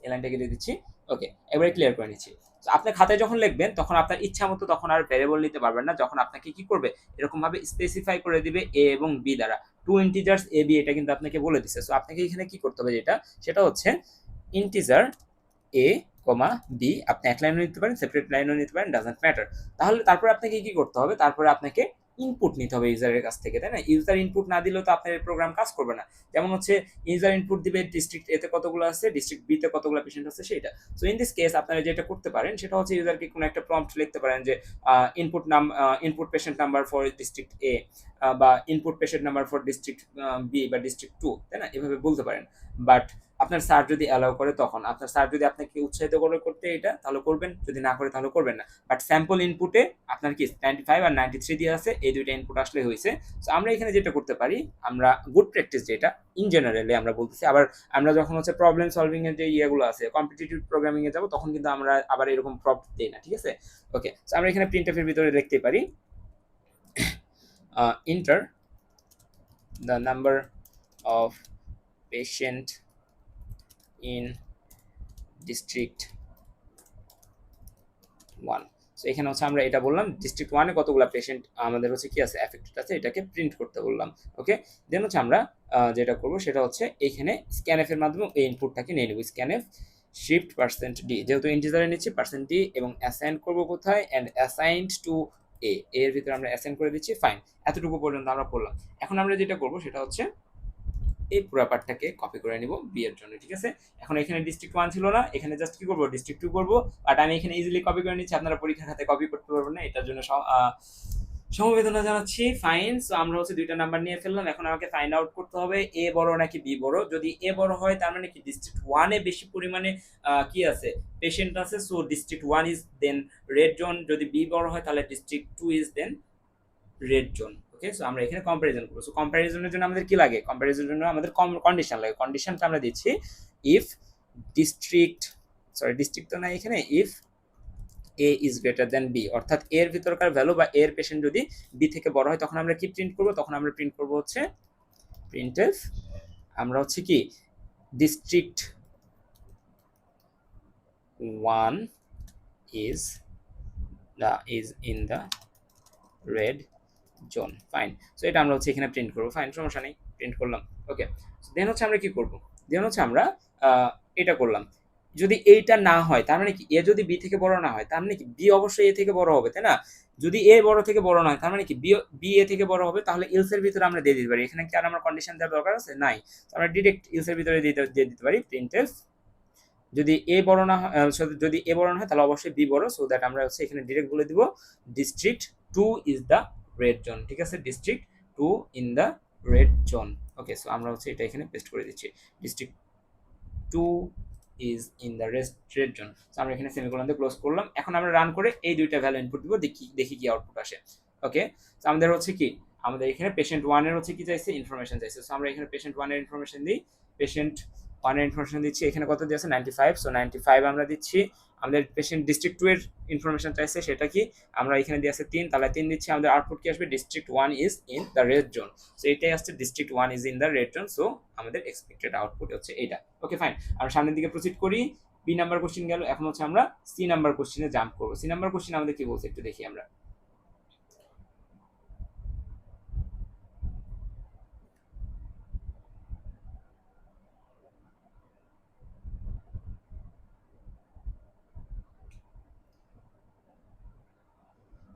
এই লাইনটাকে দিয়ে দিচ্ছি। ওকে, এবারে ক্লিয়ার করে নিচ্ছি। তো আপনার খাতায় যখন লিখবেন তখন আপনার ইচ্ছা মতো তখন আর ভ্যারিয়েবল নিতে পারবেন না, যখন আপনাকে কি করবে এরকম ভাবে স্পেসিফাই করে দিবে এ এবং বি দ্বারা, টু ইন্টিজার্স এ বি, এটা কিন্তু আপনাকে বলে দিচ্ছে। সো আপনাকে এখানে কি করতে হবে, যেটা সেটা হচ্ছে ইন্টিজার এ কমা বি, আপনি এক লাইনও নিতে পারেন, সেপারেট লাইনও নিতে পারেন, ডাজন্ট ম্যাটার। তাহলে তারপরে আপনাকে কি করতে হবে, তারপরে আপনাকে ইনপুট নিতে হবে ইউজারের কাছ থেকে, তাই না? ইউজার ইনপুট না দিলেও তো আপনার প্রোগ্রাম কাজ করবে না। যেমন হচ্ছে ইউজার ইনপুট দিবে ডিস্ট্রিক্ট এতে কতগুলো আছে, ডিস্ট্রিক্ট বি তে কতগুলো পেশেন্ট আছে সেটা। সো ইন দিস কেস আপনারা যেটা করতে পারেন সেটা হচ্ছে ইউজারকে কোনো একটা প্রম্পট লিখতে পারেন যে input patient number for district A, বা input patient number for district B বা ডিস্ট্রিক্ট 2, তাই না? এভাবে বলতে পারেন। বাট আপনার স্যার যদি অ্যালাউ করে, তখন আপনার স্যার যদি আপনাকে উৎসাহিত করে করতে এটা, তাহলে করবেন, যদি না করে তাহলে করবেন না। বাট স্যাম্পল ইনপুটে আপনার কি 95 আর 93 দিয়ে আছে, এই দুইটা ইনপুট আসলে হয়েছে। সো আমরা এখানে যেটা করতে পারি, আমরা গুড প্র্যাকটিস যেটা ইন জেনারেলি আমরা বলতেছি, আবার আমরা যখন হচ্ছে প্রবলেম সলভিং এর যে ইয়েগুলো আছে কম্পিটিটিভ প্রোগ্রামিং এ যাব তখন কিন্তু আমরা আবার এরকম প্রম্পট দেই না, ঠিক আছে? ওকে, সো আমরা এখানে প্রিন্টএফ এর ভিতরে লিখতে পারি enter the number of patient in district 1। So এখানে হচ্ছে আমরা এটা বললাম ডিস্ট্রিক্ট 1 এ কতগুলো পেশেন্ট আমাদের হচ্ছে কি আছে এফেক্টেড আছে, এটাকে প্রিন্ট করতে বললাম। ওকে, দেন হচ্ছে আমরা যেটা করব সেটা হচ্ছে এখানে স্ক্যানএফ এর মাধ্যমে এই ইনপুটটাকে নিয়ে নেব। স্ক্যানএফ শিফট পার্সেন্ট ডি, যেহেতু ইন্টিজারে নিচ্ছি পার্সেন্ট ডি, এবং অ্যাসাইন করব কোথায়, এন্ড অ্যাসাইন্ড টু এ, এর ভিতরে আমরা অ্যাসাইন করে দিচ্ছি। ফাইন, এতটুকু পর্যন্ত আমরা করলাম। এখন আমরা যেটা করব সেটা হচ্ছে এই পুরো পার্টটাকে কপি করে নিব বি এর জন্য, ঠিক আছে? এখন এখানে ডিস্ট্রিক্ট 1 ছিল না, এখানে জাস্ট কি করব ডিস্ট্রিক্ট 2 করব, বাট আমি এখানে ইজিলি কপি করে নিচ্ছি, আপনারা পরীক্ষার খাতায় কপি করতে পারবেন না, এটার জন্য সমবেদনা জানাচ্ছি। ফাইন, সো আমরা হচ্ছে দুইটা নাম্বার নিয়ে ফেললাম। এখন আমাকে ফাইন্ড আউট করতে হবে এ বড় নাকি বি বড়। যদি এ বড় হয় তার মানে কি ডিস্ট্রিক্ট 1 এ বেশি পরিমাণে কি আছে পেশেন্ট আছে, so district 1 is then red zone. যদি বি বড় হয় তাহলে district 2 is then red zone. Okay, so আমরা এখানে কম্পারিজন করব। সো কম্পারিজনের জন্য আমাদের কি লাগে, কম্পারিজনের জন্য আমাদের কন্ডিশন লাগে। কন্ডিশনটা আমরা দিচ্ছি ইফ ডিস্ট্রিক্ট, সরি ডিস্ট্রিক্ট তো না এখানে, if A is greater than B, অর্থাৎ এর ভিতরকার ভ্যালু বা এর পেশেন্ট যদি বি থেকে বড় হয় তখন আমরা কি প্রিন্ট করব, তখন আমরা প্রিন্ট করব হচ্ছে প্রিন্টএফ, আমরা হচ্ছে কি district 1 is in the red zone. Fine, so এটা আমরা হচ্ছে এখানে প্রিন্ট করবো। ফাইন, সমস্যা নেই, প্রিন্ট করলাম। ওকে, দেন হচ্ছে আমরা কি করব, দেন হচ্ছে আমরা এটা করলাম। যদি এইটা না হয় তার মানে কি এ যদি বি থেকে বড় না হয় তার মানে কি বি অবশ্যই এ থেকে বড় হবে, তাই না? যদি এ বড় থেকে বড় না হয় তার মানে কি বি এ থেকে বড় হবে, তাহলে ইলস এর ভিতরে আমরা দিয়ে দিতে পারি। এখানে কি আর আমার কন্ডিশন দেওয়ার দরকার আছে? নাই, আমরা ডিরেক্ট ইলস এর ভিতরে দিয়ে দিতে পারি প্রিন্টএফ যদি এ বড় না হয়, যদি এ বড় না হয় তাহলে অবশ্যই বি বড়। সো দ্যাট আমরা হচ্ছে এখানে ডিরেক্ট বলে দিব district 2 is the red zone, ঠিক আছে? District 2 in the red zone. Okay, so আমরা হচ্ছে এটা এখানে পেস্ট করে দিচ্ছি, district 2 is in the red zone. So আমরা এখানে সেমিকোলন দিয়ে ক্লোজ করলাম। এখন আমরা রান করে এই দুইটা ভ্যালু ইনপুট দিব, দেখি কি আউটপুট আসে। ওকে, সো আমাদের হচ্ছে কি, আমাদের এখানে পেশেন্ট 1 এর হচ্ছে কি চাইছে, ইনফরমেশন চাইছে। সো আমরা এখানে পেশেন্ট 1 এর ইনফরমেশন দিই, পেশেন্ট 1 এর ইনফরমেশন দিচ্ছি। এখানে কত দিয়েছে 95, সো 95 আমরা দিচ্ছি। আমাদের পেশেন্ট ডিস্ট্রিক্ট 2 এর ইনফরমেশন চাইছে, সেটা কি আমরা এখানে দিয়ে আছে 3, তাহলে 3 দিচ্ছি। আমাদের আউটপুট কি আসবে, district 1 is in the red zone. So এটাই আসছে district 1 is in the red zone. So আমাদের এক্সপেক্টেড আউটপুট হচ্ছে এইটা। ওকে ফাইন, আমরা সামনের দিকে প্রসিড করি। বি নাম্বার কোশ্চেন গেল। এখন হচ্ছে আমরা সি নাম্বার কোশ্চেনে জাম্প করবো। সি নাম্বার কোশ্চেন আমাদের কি বলছে একটু দেখি আমরা।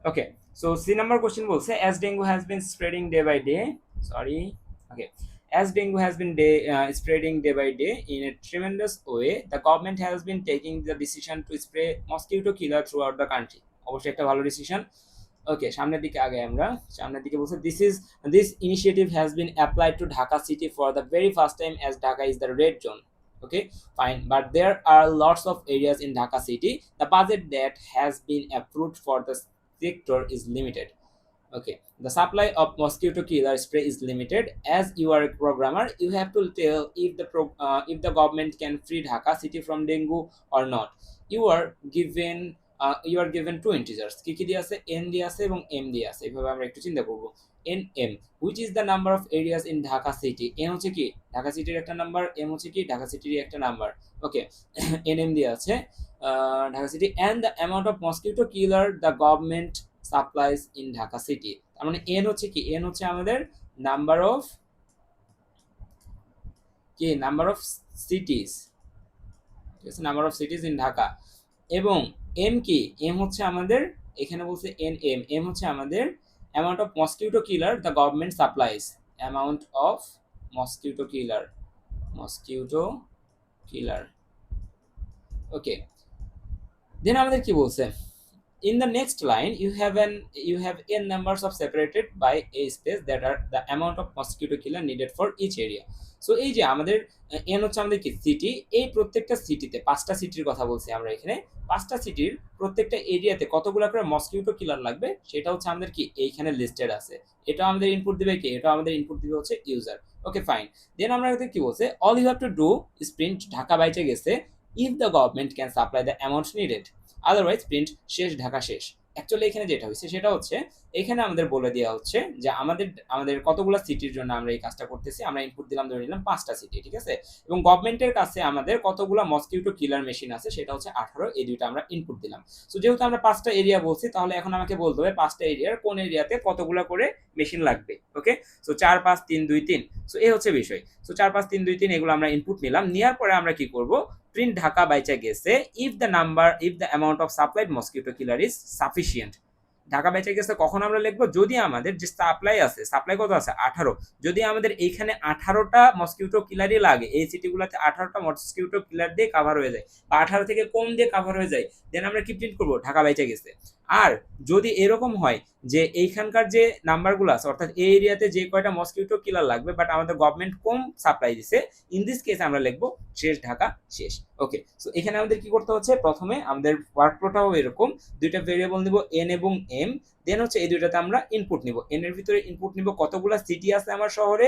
Okay, so C number question বলছে as dengue has been spreading day by day, sorry, okay, as dengue has been spreading day by day in a tremendous way, the government has been taking the decision to spray mosquito killer throughout the country. অবশ্যই একটা ভালো ডিসিশন। ওকে, সামনের দিকে আগে আমরা, সামনের দিকে বলছে this initiative has been applied to Dhaka city for the very first time as Dhaka is the red zone. Okay, fine, but there are lots of areas in Dhaka city. The budget that has been approved for the sector is limited. Okay, the supply of mosquito killer spray is limited. As you are a programmer, you have to tell if the government can free Dhaka city from dengue or not. You are given two integers, কি কি দিয়ে আছে, n দিয়ে আছে এবং m দিয়ে আছে। এভাবে আমরা একটু চিন্তা করব। n m, which is the number of areas in Dhaka city? n হচ্ছে কি ঢাকা সিটির একটা নাম্বার, m হচ্ছে কি ঢাকা সিটির একটা নাম্বার। ওকে, n m দিয়ে আছে Dhaka city, and the amount of mosquito killer the government supplies in Dhaka city. তার মানে এন হচ্ছে কি, এন হচ্ছে আমাদের নাম্বার অফ সিটিজ, ঠিক আছে, number of cities in Dhaka. এবং এম কি, এম হচ্ছে আমাদের, এখানে বলছে এন এম, এম হচ্ছে আমাদের amount of mosquito killer the government supplies, amount of mosquito killer. Okay, then আমাদের কি বলছে, in the next line you have n numbers of separated by a space that are the amount of mosquito killer needed for each area. So এই যে আমাদের n হচ্ছে আমাদের কি সিটি, এই প্রত্যেকটা সিটিতে, পাঁচটা সিটির কথা বলছি আমরা এখানে, পাঁচটা সিটির প্রত্যেকটা এরিয়াতে কতগুলো করে মসকিউটো কিলার লাগবে সেটা হচ্ছে আমাদের কি এইখানে লিস্টেড আছে। এটা আমাদের ইনপুট দিবে কি, এটা আমাদের ইনপুট দিবে হচ্ছে ইউজার। ওকে, ফাইন। দেন আমরা কি বলছে, all you have to do is print Dhaka বাইচে গেছে if the government can supply the amount needed, otherwise print শেষ ঢাকা শেষ। অ্যাকচুয়ালি এখানে যেটা হচ্ছে সেটা হচ্ছে এখানে আমাদের বলে দেওয়া হচ্ছে যে আমাদের কতগুলো সিটির জন্য আমরা এই কাজটা করতেছি। আমরা ইনপুট দিলাম, ধরে নিলাম 5টা সিটি, ঠিক আছে, এবং গভর্নমেন্টের কাছে আমাদের কতগুলো মসকিউটো কিলার মেশিন আছে সেটা হচ্ছে 18, এই দুইটা আমরা ইনপুট দিলাম। সো যেহেতু আমরা 5টা এরিয়া বলছি, তাহলে এখন আমাকে বলতে হবে 5টা এরিয়ার কোন এরিয়াতে কতগুলো করে মেশিন লাগবে। ওকে, সো 4 5 3 2 3, সো এই হচ্ছে বিষয়। সো 4 5 3 2 3 এগুলো আমরা ইনপুট নিলাম, নেওয়ার পরে আমরা কি করব, প্রিন্ট ঢাকা বাইচা গেছে if the amount of supplied mosquito killer is sufficient. Dhaka বেঁচে গেছে কখন আমরা লিখবো, যদি আমাদের যে সাপ্লাই আছে, সাপ্লাই কত আছে 18, যদি আমাদের এইখানে 18টা মসকিউটো কিলারই লাগে, এই সিটিগুলোতে 18টা মসকিউটো কিলার দিয়ে কাভার হয়ে যায় বা 18 থেকে কম দিয়ে কাভার হয়ে যায়, দেন আমরা কি প্রিন্ট করবো, ঢাকা বেঁচে গেছে। আর যদি এরকম হয় যে এইখানকার যে নাম্বারগুলো আছে, অর্থাৎ এই এরিয়াতে যে কয়টা মসকিউটো কিলার লাগবে বাট আমাদের গভর্নমেন্ট কম সাপ্লাই দিছে, ইন দিস কেস আমরা লিখবো শেষ ঢাকা শেষ। ওকে, সো এখানে আমাদের কি করতে হচ্ছে, প্রথমে আমাদের ওয়ার্কফ্লোটাও এরকম, দুইটা ভেরিয়েবল নিব এন এবং এম, দেন হচ্ছে এই দুইটাতে আমরা ইনপুট নিব। এন এর ভিতরে ইনপুট নিব কতগুলা সিটি আছে আমার শহরে,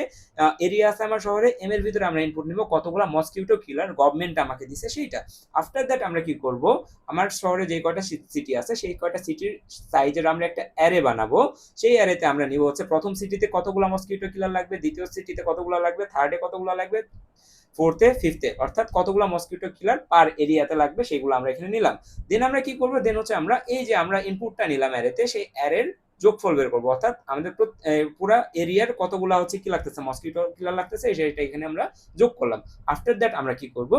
এরিয়া আছে আমার শহরে, এম এর ভিতরে আমরা ইনপুট নিব কতগুলা মসকিউটো কিলার গভর্নমেন্ট আমাকে দিছে সেইটা। আফটার দ্যাট আমরা কি করব, আমার শহরে যে কয়টা সিটি আছে সেই কয়টা সিটির সাইজের আমরা একটা অ্যারে বানাবো। সেই অ্যারেতে আমরা নিব হচ্ছে প্রথম সিটিতে কতগুলা মসকিউটো কিলার লাগবে, দ্বিতীয় সিটিতে কতগুলা লাগবে, থার্ডে কতগুলা লাগবে, ফোর্থে, ফিফথে, অর্থাৎ কতগুলো মসকিউটো কিলার পার এরিয়াতে লাগবে সেগুলো আমরা এখানে নিলাম। দেন আমরা কি করব, দেন হচ্ছে আমরা এই যে আমরা ইনপুটটা নিলাম অ্যারেতে, সেই অ্যারের যোগফল বের করবো, অর্থাৎ আমাদের পুরো এরিয়ার কতগুলো হচ্ছে কি লাগতেছে, মসকিউটো কিলার লাগতেছে, সেটা এখানে আমরা যোগ করলাম। আফটার দ্যাট আমরা কি করব,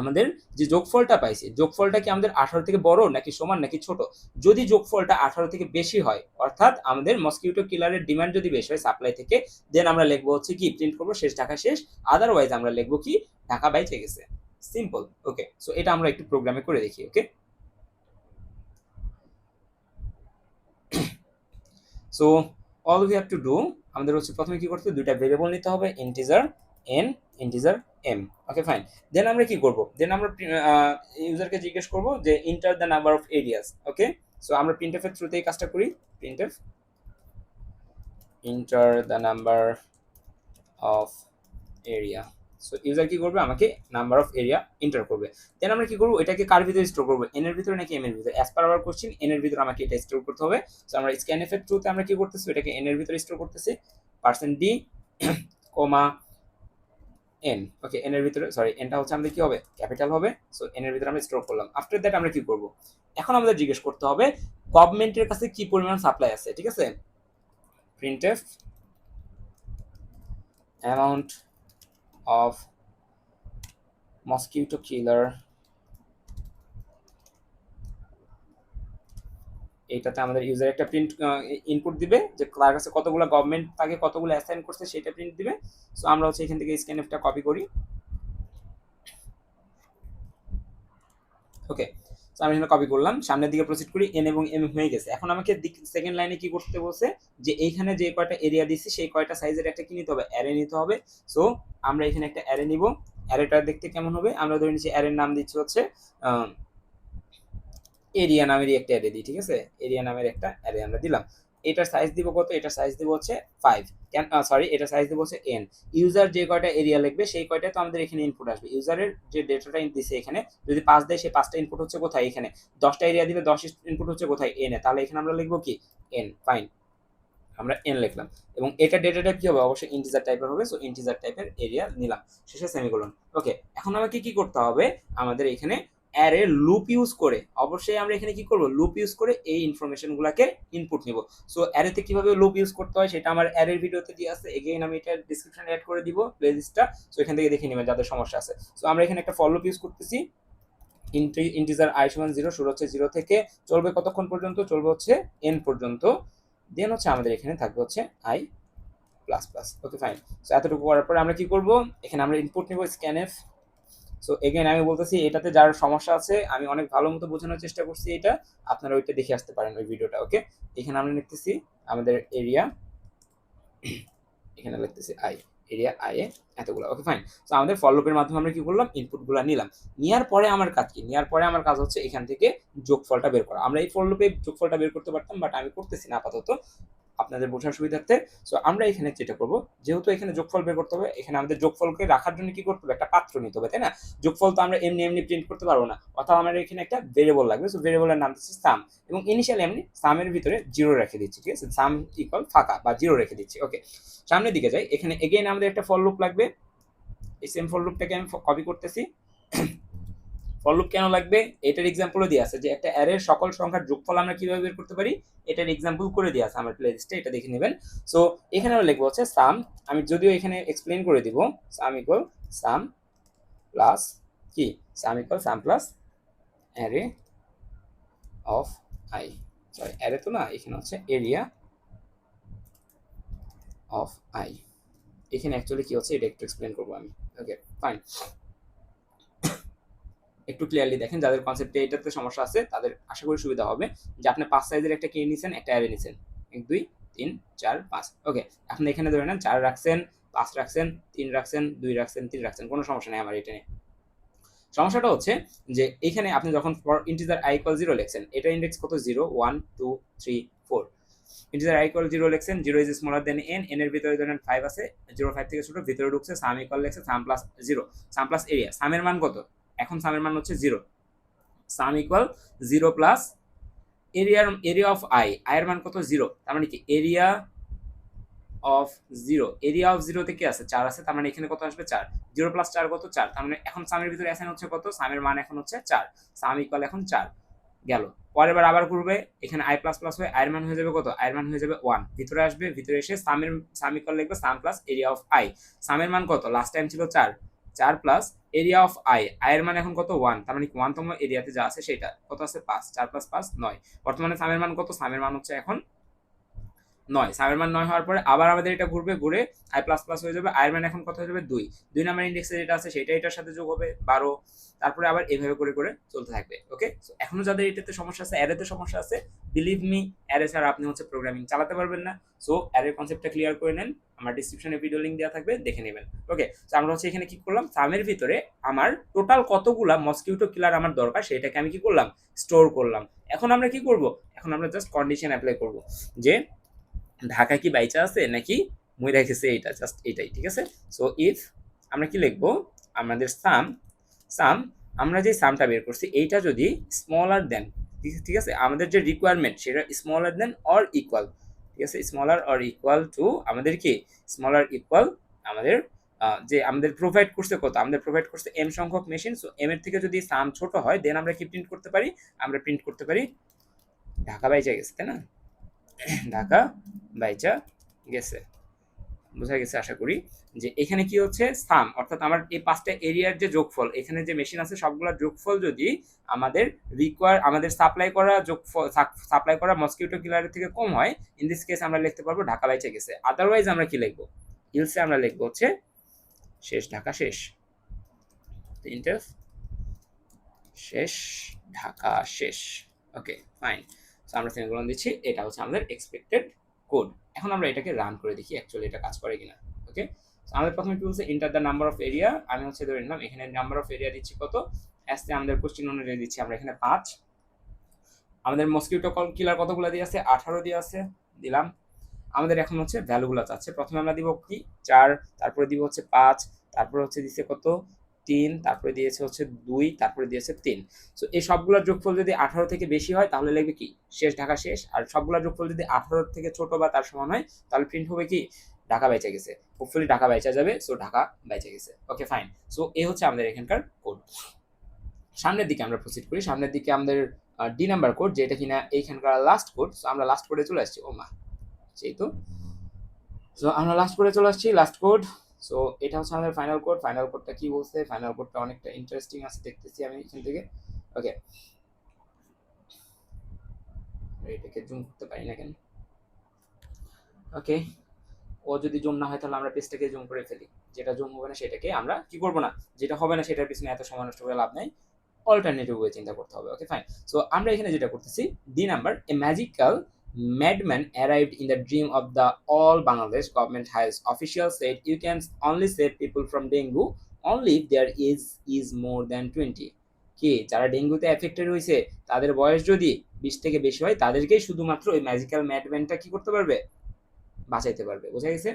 আমাদের যে যোগফলটা পাইছি, যোগফলটা কি আমাদের 18 থেকে বড় নাকি সমান নাকি ছোট, যদি যোগফলটা 18 থেকে বেশি হয়, অর্থাৎ আমাদের মসকিউটো কিলারের ডিমান্ড যদি বেশি হয় সাপ্লাই থেকে, দেন আমরা লিখবো হচ্ছে কি, প্রিন্ট করবো শেষ ঢাকা শেষ, আদারওয়াইজ আমরা লিখবো কি, ঢাকা বাইচে গেছে। সিম্পল। ওকে, সো এটা আমরা একটু প্রোগ্রামে করে দেখি। Okay, so all we have to do, আমাদের হচ্ছে প্রথমে কি করতে হবে, দুইটা ভেরিয়েবল নিতে হবে, ইন্টিজার এন, ইন্টিজার এম। ওকে, ফাইন। দেন আমরা কি করব, দেন আমরা ইউজারকে জিজ্ঞেস করব যে enter the number of areas. Okay, so আমরা প্রিন্টএফ এর থ্রুতে এই কাজটা করি, printf enter the number of area. So user কি করবে, আমাকে নাম্বার অফ এরিয়া এন্টার করবে। দেন আমরা কি করবো, এটাকে কার ভিতরে স্টোর করবো, এন এর ভিতরে নাকি এম এর ভিতরে, as per our question N এর ভিতরে আমাকে এটা স্টোর করতে হবে। সো আমরা স্ক্যানএফ এর থ্রুতে আমরা কি করতেছি, এটাকে এন এর ভিতরে স্টোর করতেছি, %d, এন। ওকে, এন এর ভিতরে সরি এনটা হচ্ছে আমাদের কি হবে, ক্যাপিটাল হবে। সো এন এর ভিতরে আমরা স্টোর করলাম। আফটার দ্যাট আমরা কি করব, এখন আমাদের জিজ্ঞেস করতে হবে গভর্নমেন্টের কাছে কি পরিমাণ সাপ্লাই আছে। ঠিক আছে, প্রিন্টএফ অ্যামাউন্ট অফ মসকিউটো কিলার, এইটাতে আমাদের ইউজার একটা প্রিন্ট ইনপুট দিবে যে তার কাছে কতগুলো গভর্নমেন্ট তাকে কতগুলো অ্যাসাইন করছে সেটা প্রিন্ট দিবে। সো আমরা হচ্ছে এখান থেকে স্ক্যানএফটা কপি করি। ওকে, তো আমি এখানে কপি করলাম, সামনের দিকে প্রসিড করি, এন এবং এম হয়ে গেছে। এখন আমাকে সেকেন্ড লাইনে কি করতে বলছে, যে এইখানে যে কয়টা এরিয়া দিচ্ছি সেই কয়টা সাইজের একটা কি নিতে হবে, অ্যারে নিতে হবে। সো আমরা এখানে একটা অ্যারে নিব। অ্যারেটা দেখতে কেমন হবে, আমরা ধরে নিচ্ছি অ্যারের নাম দিচ্ছি হচ্ছে এরিয়া নামেরই একটা অ্যারে দিই। ঠিক আছে, এরিয়া নামের একটা অ্যারে আমরা দিলাম। এটার সাইজ দিব কত, এটার সাইজ দিব হচ্ছে 5, সরি এটার সাইজ দিব হচ্ছে n। ইউজার যে কয়টা এরিয়া লিখবে সেই কয়টা তো আমাদের এখানে ইনপুট আসবে। ইউজারের যে ডেটাটা দিছে এখানে যদি 5 দেয় সেই 5টা ইনপুট হচ্ছে কোথায়, এখানে 10টা এরিয়া দিলে 10 ইনপুট হচ্ছে কোথায়, n এ। তাহলে এখানে আমরা লিখবো কি n, ফাইন, আমরা n লিখলাম। এবং এটা ডেটা টাইপ কি হবে, অবশ্যই ইন্টিজার টাইপের হবে। সো ইন্টিজার টাইপের এরিয়া নিলাম, শেষে সেমিকোলন। ওকে, এখন আমাকে কি করতে হবে, আমাদের এখানে অ্যারে লুপ ইউজ করে, অবশ্যই আমরা এখানে কি করব, লুপ ইউজ করে এই ইনফরমেশনগুলোকে ইনপুট নিব। সো অ্যারেতে কিভাবে লুপ ইউজ করতে হয় সেটা আমার অ্যারের ভিডিওতে দিয়ে আছে, এগেইন আমি এটা ডেসক্রিপশনে অ্যাড করে দিব প্লেলিস্টটা। সো এখান থেকে দেখে নেবেন যাদের সমস্যা আছে। সো আমরা এখানে একটা ফর লুপ ইউজ করতেছি। ইন্টিজার i সমান 0, শুরু হচ্ছে 0 থেকে, চলবে কতক্ষণ পর্যন্ত, চলবে হচ্ছে n পর্যন্ত। দেন হচ্ছে আমাদের এখানে থাকবে হচ্ছে i plus plus. Okay, fine. So এতটুকু করার পরে আমরা কি করব, এখানে আমরা ইনপুট নিব স্ক্যানএফ। সো এগেইন আমি বলতেছি এটাতে যার সমস্যা আছে আমি অনেক ভালো মতো বোঝানোর চেষ্টা করছি, এটা আপনারা ওইটা দেখে আসতে পারেন ওই ভিডিওটা। ওকে, এখানে আমরা লিখতেছি আমাদের এরিয়া, এখানে লিখতেছি আই, এরিয়া আই এ এতগুলো। ওকে, ফাইন। তো আমাদের ফর লুপের মাধ্যমে আমরা কি করলাম, ইনপুটগুলো নিলাম। নেওয়ার পরে আমার কাজ কি, নেওয়ার পরে আমার কাজ হচ্ছে এখান থেকে যোগফলটা বের করা। আমরা এই ফর লুপে যোগফলটা বের করতে পারতাম, বাট আমি করতেছি না আপাতত আপনাদের বোঝার সুবিধার্থে। সো আমরা এখানে যেটা করব, যেহেতু এখানে যোগফল বের করতে হবে, এখানে আমাদের যোগফলকে রাখার জন্য কি করতে হবে, একটা পাত্র নিতে হবে, তাই না? যোগফল তো আমরা এমনি এমনি প্রিন্ট করতে পারবো না, অর্থাৎ আমাদের এখানে একটা ভেরিয়েবল লাগবে। সো ভেরিয়েবলের নাম দিচ্ছি সাম, এবং ইনিশিয়ালি আমি সামের ভিতরে 0 রেখে দিচ্ছি। ঠিক আছে, সাম ইকুয়াল ফাঁকা বা 0 রেখে দিচ্ছি। ওকে, সামনের দিকে যাই, এখানে এগেইন আমাদের একটা ফর লুপ লাগবে। এই সেম ফর লুপটাকে আমি কপি করতেছি। ফর লুপ কেন লাগবে, এটার এক্সাম্পলও দিয়ে আছে যে একটা অ্যারের সকল সংখ্যার যোগফল আমরা কিভাবে বের করতে পারি, এটার এক্সাম্পল করে দিয়ে আছে আমার প্লেলিস্টে, এটা দেখে নেবেন। সো এখানে আমরা লিখবো হচ্ছে সাম, আমি যদিও এখানে এক্সপ্লেইন করে দিব, সাম ইকুয়াল সাম প্লাস কি, সাম equal some plus array of I, sorry array তো না, এখানে হচ্ছে এরিয়া অফ আই। এখানে অ্যাকচুয়ালি কি হচ্ছে এটা একটু এক্সপ্লেন করবো আমি। ওকে, ফাইন। একটু ক্লিয়ারলি দেখেন, যাদের কনসেপ্টে এটাতে সমস্যা আছে তাদের আশা করি সুবিধা হবে। যে আপনি 5 সাইজের একটা কে নিছেন, একটা অ্যারে নিছেন, 1 2 3 4 5। ওকে, আপনি এখানে ধরে নেন 4 রাখছেন, 5 রাখছেন, 3 রাখছেন, 2 রাখছেন, 3 রাখছেন, কোনো সমস্যা নেই আমার এটা নিয়ে। সমস্যাটা হচ্ছে যে এখানে আপনি যখন ফর ইন্টিজার i ইকুয়াল 0 লিখছেন, এটা ইন্ডেক্স কত, 0 1 2 3 4। ইন্টিজার i ইকুয়াল 0 লিখছেন, 0 is smaller then n, n এর ভিতরে ধরেন 5 আছে, 0 5 থেকে ছোট, ভিতরে ঢুকছে, সাম ইকুয়াল লিখছে sum plus 0, sum plus area. সামের মান কত, এখন সামের মান হচ্ছে 0, sum equal 0 plus area of I, I এর মান কত, 0, তার মানে কি এরিয়া অফ 0, এরিয়া অফ 0 তে কি আছে, 4 আছে, তার মানে এখানে কত আসবে, 4, 0 প্লাস 4 কত, 4, তার মানে এখন সামের ভিতরে অ্যাসাইন হচ্ছে কত, সামের মান এখন হচ্ছে 4, সাম ইকুয়াল এখন 4 গেল। পরের বার আবার করবে, এখানে আই প্লাস প্লাস হয়ে আয়ের মান হয়ে যাবে কত, আয়ের মান হয়ে যাবে 1, ভিতরে আসবে, ভিতরে এসে সাম ইকুয়াল লিখবে sum plus area of I, সামের মান কত, লাস্ট টাইম ছিল 4, 4 প্লাস এরিয়া অফ আই, আয়ের মান এখন কত, 1, তার মানে 1তম এরিয়াতে যা আছে সেটা কত আছে, 5, 4 প্লাস 5 9। বর্তমানে সামের মান কত, সামের মান হচ্ছে এখন 9, সামের মান 9 হওয়ার পরে আবার আমাদের এটা ঘুরবে, ঘুরে আই প্লাস প্লাস হয়ে যাবে, আয়ের মান এখন কত হয়ে যাবে, 2 নাম্বার ইন্ডেক্সে যেটা আছে সেটা এটার সাথে যোগ হবে 12, তারপরে আবার এভাবে করে করে চলতে থাকবে। ওকে, সো এখনো যাদের এটাতে সমস্যা আছে, অ্যারেতে সমস্যা আছে, বিলিভ মি অ্যারে ছাড়া আপনি হচ্ছে প্রোগ্রামিং চালাতে পারবেন না। সো অ্যারের কনসেপ্টটা ক্লিয়ার করে নেন, আমার ডিসক্রিপশনে ভিডিও লিংক দেওয়া থাকবে, দেখে নেবেন। ওকে, সো আমরা হচ্ছে এখানে কি করলাম, সামের ভিতরে আমার টোটাল কতগুলা মসকিউটো কিলার আমার দরকার সেটাকে আমি কি করলাম, স্টোর করলাম। এখন আমরা কি করব, এখন আমরা জাস্ট কন্ডিশন অ্যাপ্লাই করব যে ঢাকা কি বাইচা আছে নাকি মই রেখেছে, এটা জাস্ট এটাই। ঠিক আছে, সো ইফ আমরা কি লিখবো, আমাদের সাম, সাম আমরা যে সামটা বের করছি এইটা যদি স্মলার দেন, ঠিক আছে, আমাদের যে রিকোয়ারমেন্ট সেটা স্মলার দেন অর ইকুয়াল, ঠিক আছে, স্মলার অর ইকুয়াল টু আমাদের কি, স্মলার ইকুয়াল আমাদের যে আমাদের প্রোভাইড করছে কত, আমাদের প্রোভাইড করছে এম সংখ্যক মেশিন। সো এম এর থেকে যদি সাম ছোট হয় দেন আমরা কি প্রিন্ট করতে পারি, আমরা প্রিন্ট করতে পারি ঢাকা বাইচা গেছে, তাই না? ঢাকা বাইচা গেছে। বোঝা গেছে আশা করি যে এখানে কি হচ্ছে সাম, অর্থাৎ আমার এই 5টা এরিয়ার যে যোগফল, এখানে যে মেশিন আছে সবগুলোর যোগফল যদি আমাদের আমাদের সাপ্লাই করা মসকিউটো কিলারের থেকে কম হয়, ইন দিস কেস আমরা লিখতে পারবো ঢাকা বাইচে গেছে। আদারওয়াইজ আমরা কি লিখবো, ইলসে আমরা লিখবো হচ্ছে শেষ ঢাকা শেষ, ইন্টার শেষ ঢাকা শেষ। ওকে ফাইন, সো আমরা সেমিকোলন দিচ্ছি, এটা হচ্ছে আমাদের এক্সপেক্টেড কোড। এখন আমরা এটাকে রান করে দেখি অ্যাকচুয়ালি এটা কাজ করে কিনা। ওকে, আমাদের প্রথমে কি বলছে, enter the number of area. আমি হচ্ছে ধরে নিলাম এখানে নাম্বার অফ এরিয়া দিচ্ছি কত, অ্যাসে আমাদের কোশ্চেন অনুযায়ী দিচ্ছি আমরা এখানে 5। আমাদের মসকিউটো কিলার কতগুলো দিয়ে আছে, 18 দিয়ে আছে, দিলাম। আমাদের এখন হচ্ছে ভ্যালুগুলো চাচ্ছে, প্রথমে আমরা দিব কি 4, তারপরে দিব হচ্ছে 5, তারপরে হচ্ছে দিচ্ছে কত 3, তারপরে দিয়েছে হচ্ছে 2, তারপরে দিয়েছে 3। সো এই সবগুলোর যোগফল যদি 18 থেকে বেশি হয় তাহলে লিখবে কি শেষ ঢাকা শেষ, আর সবগুলোর যোগফল যদি 18 থেকে ছোট বা তার সমান হয় তাহলে প্রিন্ট হবে কি ঢাকা বেঁচে গেছে। হোপফুলি ঢাকা বেঁচে যাবে, সো ঢাকা বেঁচে গেছে। ওকে ফাইন, সো এই হচ্ছে আমাদের এখানকার কোড। সামনের দিকে আমরা প্রসিড করি, সামনের দিকে আমাদের ডি নাম্বার কোড, যেটা কিনা এইখানকার লাস্ট কোড। সো আমরা লাস্ট কোডে চলে আসছি, ও মা সেই তো। সো আমরা লাস্ট কোডে চলে আসছি, লাস্ট কোড। সো এটা হচ্ছে আমাদের ফাইনাল কোড। ফাইনাল কোডটা কি বলছে, ফাইনাল কোডটা অনেকটা ইন্টারেস্টিং আছে দেখতেছি আমি এখান থেকে। ওকে, এটাকে জুম করতে পারি না কেন? ওকে, ও যদি জুম না হয় তাহলে আমরা পেজটাকে জুম করে ফেলি, যেটা জুম হবে না সেটাকে আমরা কি করবো না, যেটা হবে না সেটার পিছনে এত সময় নষ্ট করে লাভ নাই, অল্টারনেটিভ ওয়ে চিন্তা করতে হবে। ওকে ফাইন, সো আমরা এখানে যেটা করতেছি, D number, A magical madman arrived in the dream of the all Bangladesh government has official said you can only save people from dengue only if their age is more than 20। কি যারা ডেঙ্গুতে এফেক্টেড হয়েছে তাদের বয়স যদি 20 থেকে বেশি হয় তাদেরকেই শুধুমাত্র ওই ম্যাজিক্যাল ম্যাডম্যানটা কি করতে পারবে, বাঁচাইতে পারবে। বোঝা গেছে?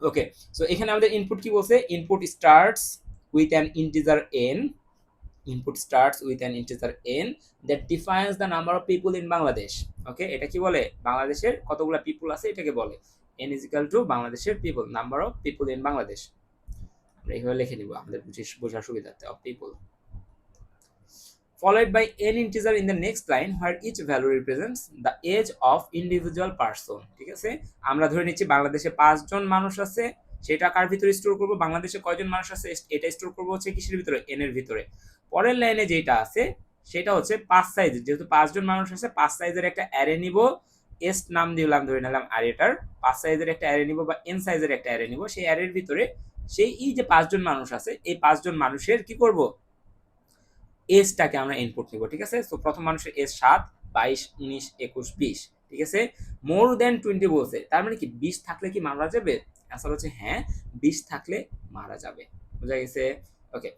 ওকে, সো এখানে আমাদের ইনপুট কি বলছে, input starts with an integer n, input starts with an integer n that defines the number of people in Bangladesh। ওকে, এটা কি বলে বাংলাদেশের কতগুলা পিপল আছে এটাকে বলে n is equal to বাংলাদেশের people, number of people in Bangladesh. আমরা এইভাবে লিখে নিব আমাদের বোঝার সুবিধার্থে, of people followed by n integer in the next line where each value represents the age of individual person। ঠিক আছে, আমরা ধরে নিচ্ছি বাংলাদেশে 5 জন মানুষ আছে, সেটা কার ভিতরে স্টোর করব, বাংলাদেশে কয়জন মানুষ আছে এটা স্টোর করব হচ্ছে কিসের ভিতরে, n এর ভিতরে। পরের লাইনে যেটা আছে সেটা হচ্ছে 5 সাইজের, যেহেতু 5 জন মানুষ আছে 5 সাইজের একটা অ্যারে নিব, এস নাম দিলাম, ধরে নিলাম অ্যারেটার। 5 সাইজের একটা অ্যারে নিব বা n সাইজের একটা অ্যারে নিব, সেই অ্যারের ভিতরে সেই এই যে 5 জন মানুষ আছে এই 5 জন মানুষের কি করব, এজটাকে আমরা ইনপুট নিব। ঠিক আছে, তো প্রথম মানুষের এজ 7, 22, 19, 21, 20। ঠিক আছে, মোর দেন 20 বলছে, তার মানে কি 20 থাকলে কি মারা যাবে? অ্যান্সার হচ্ছে হ্যাঁ, 20 থাকলে মারা যাবে। বুঝা গেছে? ওকে,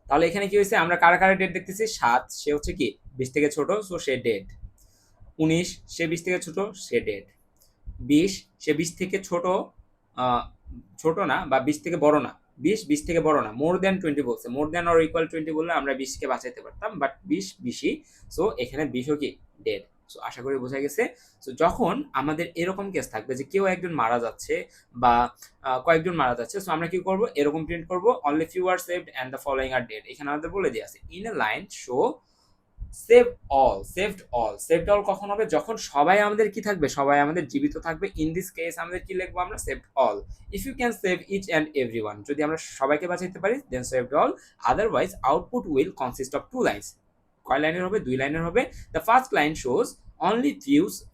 তাহলে এখানে কি হয়েছে, আমরা কারা কারা ডেট দেখতেছি, 7 সে হচ্ছে কি 20 থেকে ছোট, সো সে ডেড। 19 সে 20 থেকে ছোট, সে ডেড। 20 সে 20 থেকে ছোট, ছোট না বা 20 থেকে বড় না, 20 থেকে বড় না, মোর দেন 20 বলছে, মোর দেন অর ইকুয়াল 20 বললে আমরা 20 কে বাঁচাইতে পারতাম, বাট 20 বেশি, সো এখানে 20ও কি ডেড। সো আশা করি বোঝা গেছে। সো যখন আমাদের এরকম কেস থাকবে যে কেউ একজন মারা যাচ্ছে বা কয়েকজন মারা যাচ্ছে, সো আমরা কি করব, এরকম প্রিন্ট করব, only few are saved and the following are dead. এখানে আমাদের বলে দিয়ে আছে in a line show save all, saved all. Saved all কখন হবে, যখন সবাই আমাদের কি থাকবে, সবাই আমাদের জীবিত থাকবে। ইন দিস কেস আমাদের কি লিখবো, আমরা saved all. If you can save each and everyone, যদি আমরা সবাইকে বাঁচাইতে পারি then saved all, otherwise output will consist of 2 lines. কয় লাইনের হবে, 2 লাইনের হবে। The first line shows only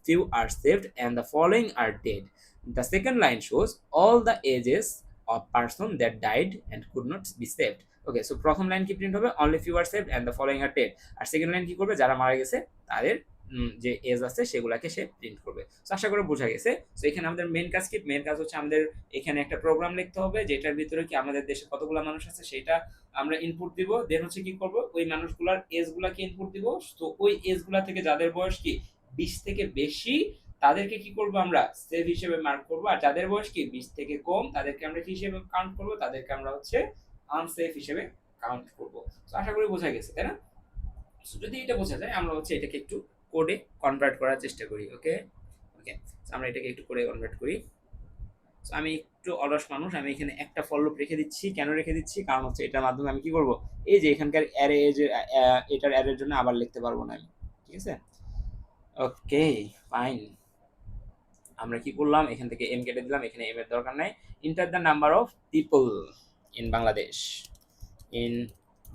few are saved and the following are dead. The second line shows all the ages of person that died and could not be saved. Okay, so প্রথম লাইন কি প্রিন্ট হবে, only few are saved and the following are dead. আর সেকেন্ড লাইন কি করবে, যারা মারা গেছে তাদের যে এজ আছে সেগুলাকে সে প্রিন্ট করবে। সো আশা করি বোঝা গেছে। সো এখানে আমাদের মেন কাজ কি, মেন কাজ হচ্ছে আমাদের এখানে একটা প্রোগ্রাম লিখতে হবে যেটার ভিতরে কি আমাদের দেশে কতগুলো মানুষ আছে সেটা আমরা ইনপুট দিব, দেন হচ্ছে কি করব, ওই মানুষগুলোর এজ গুলাকে ইনপুট দিব। তো ওই এজ গুলা থেকে যাদের বয়স কি 20 থেকে বেশি তাদেরকে কি করব, আমরা সেভ হিসেবে মার্ক করব, আর যাদের বয়স কি 20 থেকে কম তাদেরকে আমরা কি হিসেবে কাউন্ট করব, তাদেরকে আমরা হচ্ছে আনসেফ হিসেবে কাউন্ট করব। তো আশা করি বোঝা গেছে, তাই না? সো যদি এটা বোঝা যায় আমরা হচ্ছে এটাকে একটু কোডে কনভার্ট করার চেষ্টা করি। ওকে ওকে, আমরা এটাকে একটু কোডে কনভার্ট করি। সো আমি একটু অলস মানুষ, আমি এখানে একটা ফর লুপ রেখে দিচ্ছি। কেন রেখে দিচ্ছি? কারণ হচ্ছে এটার মাধ্যমে আমি কি করব, এই যে এখানকার অ্যারে, যে এটার অ্যারের জন্য আবার লিখতে পারবো না আমি, ঠিক আছে? ওকে, ফাইন। আমরা কি করলাম, এখান থেকে এম কেটে দিলাম, এখানে এম এর দরকার নাই। Enter the number of people in Bangladesh, in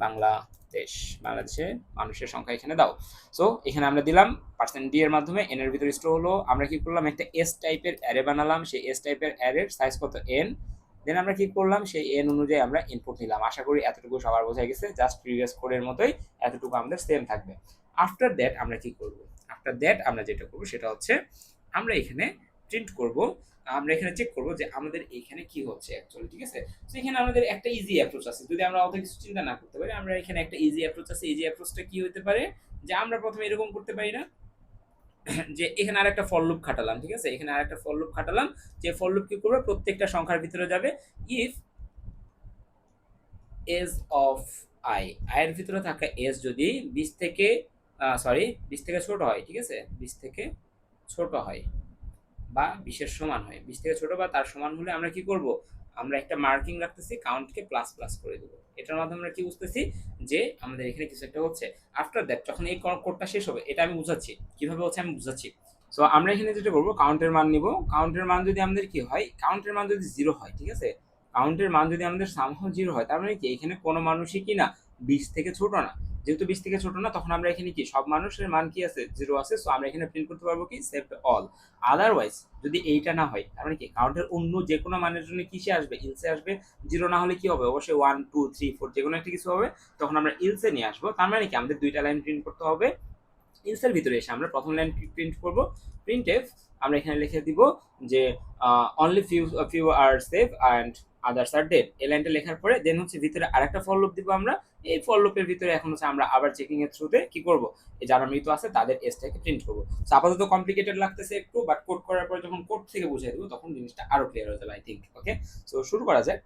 Bangladesh, বাংলাদেশে মানুষের সংখ্যা এখানে দাও। সো এখানে আমরা দিলাম পার্সেন্ট ডি এর মাধ্যমে, এন এর ভিতরে স্টোর হলো। আমরা কি করলাম, একটা এস টাইপের অ্যারে বানালাম, সেই এস টাইপের অ্যারের সাইজ কত, এন। দেন আমরা কি করলাম, সেই এন অনুযায়ী আমরা ইনপুট নিলাম। আশা করি এতটুকু সবার বোঝা গেছে, জাস্ট প্রিভিয়াস কোডের মতোই এতটুকু আমাদের সেম থাকবে। আফটার দ্যাট আমরা কি করব, আফটার দ্যাট আমরা যেটা করব সেটা হচ্ছে আমরা এখানে প্রিন্ট করব, আমরা এখানে চেক করব যে আমাদের এখানে কি হচ্ছে অ্যাকচুয়ালি, ঠিক আছে? তো এখানে আমাদের একটা ইজি অ্যাপ্রোচ আছে, যদি আমরা অত কিছু চিন্তা না করতে পারি, আমরা এখানে একটা ইজি অ্যাপ্রোচ আছে। ইজি অ্যাপ্রোচটা কি হতে পারে, যে আমরা প্রথমে এরকম করতে পারি না, যে এখানে আরেকটা ফর লুপ খাটালাম, ঠিক আছে? এখানে আরেকটা ফর লুপ খাটালাম, যে ফর লুপ কি করবে, প্রত্যেকটা সংখ্যার ভিতরে যাবে, ইফ এজ অফ আই, আয়ের ভিতরে থাকা এজ যদি 20 থেকে সরি 20 থেকে ছোট হয়, ঠিক আছে? 20 থেকে ছোট হয় বা 20-এর সমান হয়, 20 থেকে ছোট বা তার সমান হলে আমরা কি করব, আমরা একটা মার্কিং রাখতেছি, কাউন্টকে প্লাস প্লাস করে দেবো। এটার মাধ্যমে আমরা কি বুঝতেছি, যে আমাদের এখানে কিছু একটা হচ্ছে। আফটার দ্যাট যখন এই কোডটা শেষ হবে, এটা আমি বুঝাচ্ছি কিভাবে হচ্ছে, আমি বুঝাচ্ছি। সো আমরা এখানে যেটা করবো, কাউন্টের মান নিব। কাউন্টের মান যদি আমাদের কি হয়, কাউন্টের মান যদি জিরো হয়, ঠিক আছে? কাউন্টের মান যদি আমাদের সামহাও জিরো হয়, তার মানে কি এখানে কোনো মানুষই কি না 20 থেকে ছোট না। যেহেতু 20 থেকে ছোট না, তখন আমরা এখানে কি সব মানুষের মান কি আছে, জিরো আছে। সো আমরা এখানে প্রিন্ট করতে পারবো কি, সেভ অল। আদারওয়াইজ যদি এইটা না হয়, তার মানে কি কাউন্টের অন্য যে কোনো মানের জন্য কিসে আসবে, ইলসে আসবে। জিরো না হলে কি হবে, অবশ্যই 1 2 3 4 যে কোনো একটা কিছু হবে, তখন আমরা ইলসে নিয়ে আসবো। তার মানে কি আমাদের দুইটা লাইন প্রিন্ট করতে হবে। ইলসের ভিতরে এসে আমরা প্রথম লাইন প্রিন্ট করব, প্রিন্ট এফ। আমরা এখানে লিখে দিব যে only few few are save and others are dead. এই লাইনটা লেখার পরে দেন হচ্ছে ভিতরে আরেকটা ফর লুপ দিব আমরা। এই ফর লুপের ভিতরে এখন হচ্ছে আমরা আবার চেকিং এর থ্রুতে কি করব, যারা মৃত আছে তাদের এসটাকে প্রিন্ট করব। সো আপাতত কমপ্লিকেটেড লাগতেছে একটু, বাট কোড করার পরে যখন কোড থেকে বুঝিয়ে দেবো, তখন জিনিসটা আরো ক্লিয়ার হয়ে যাবে আই থিঙ্ক। ওকে, সো শুরু করা যায়।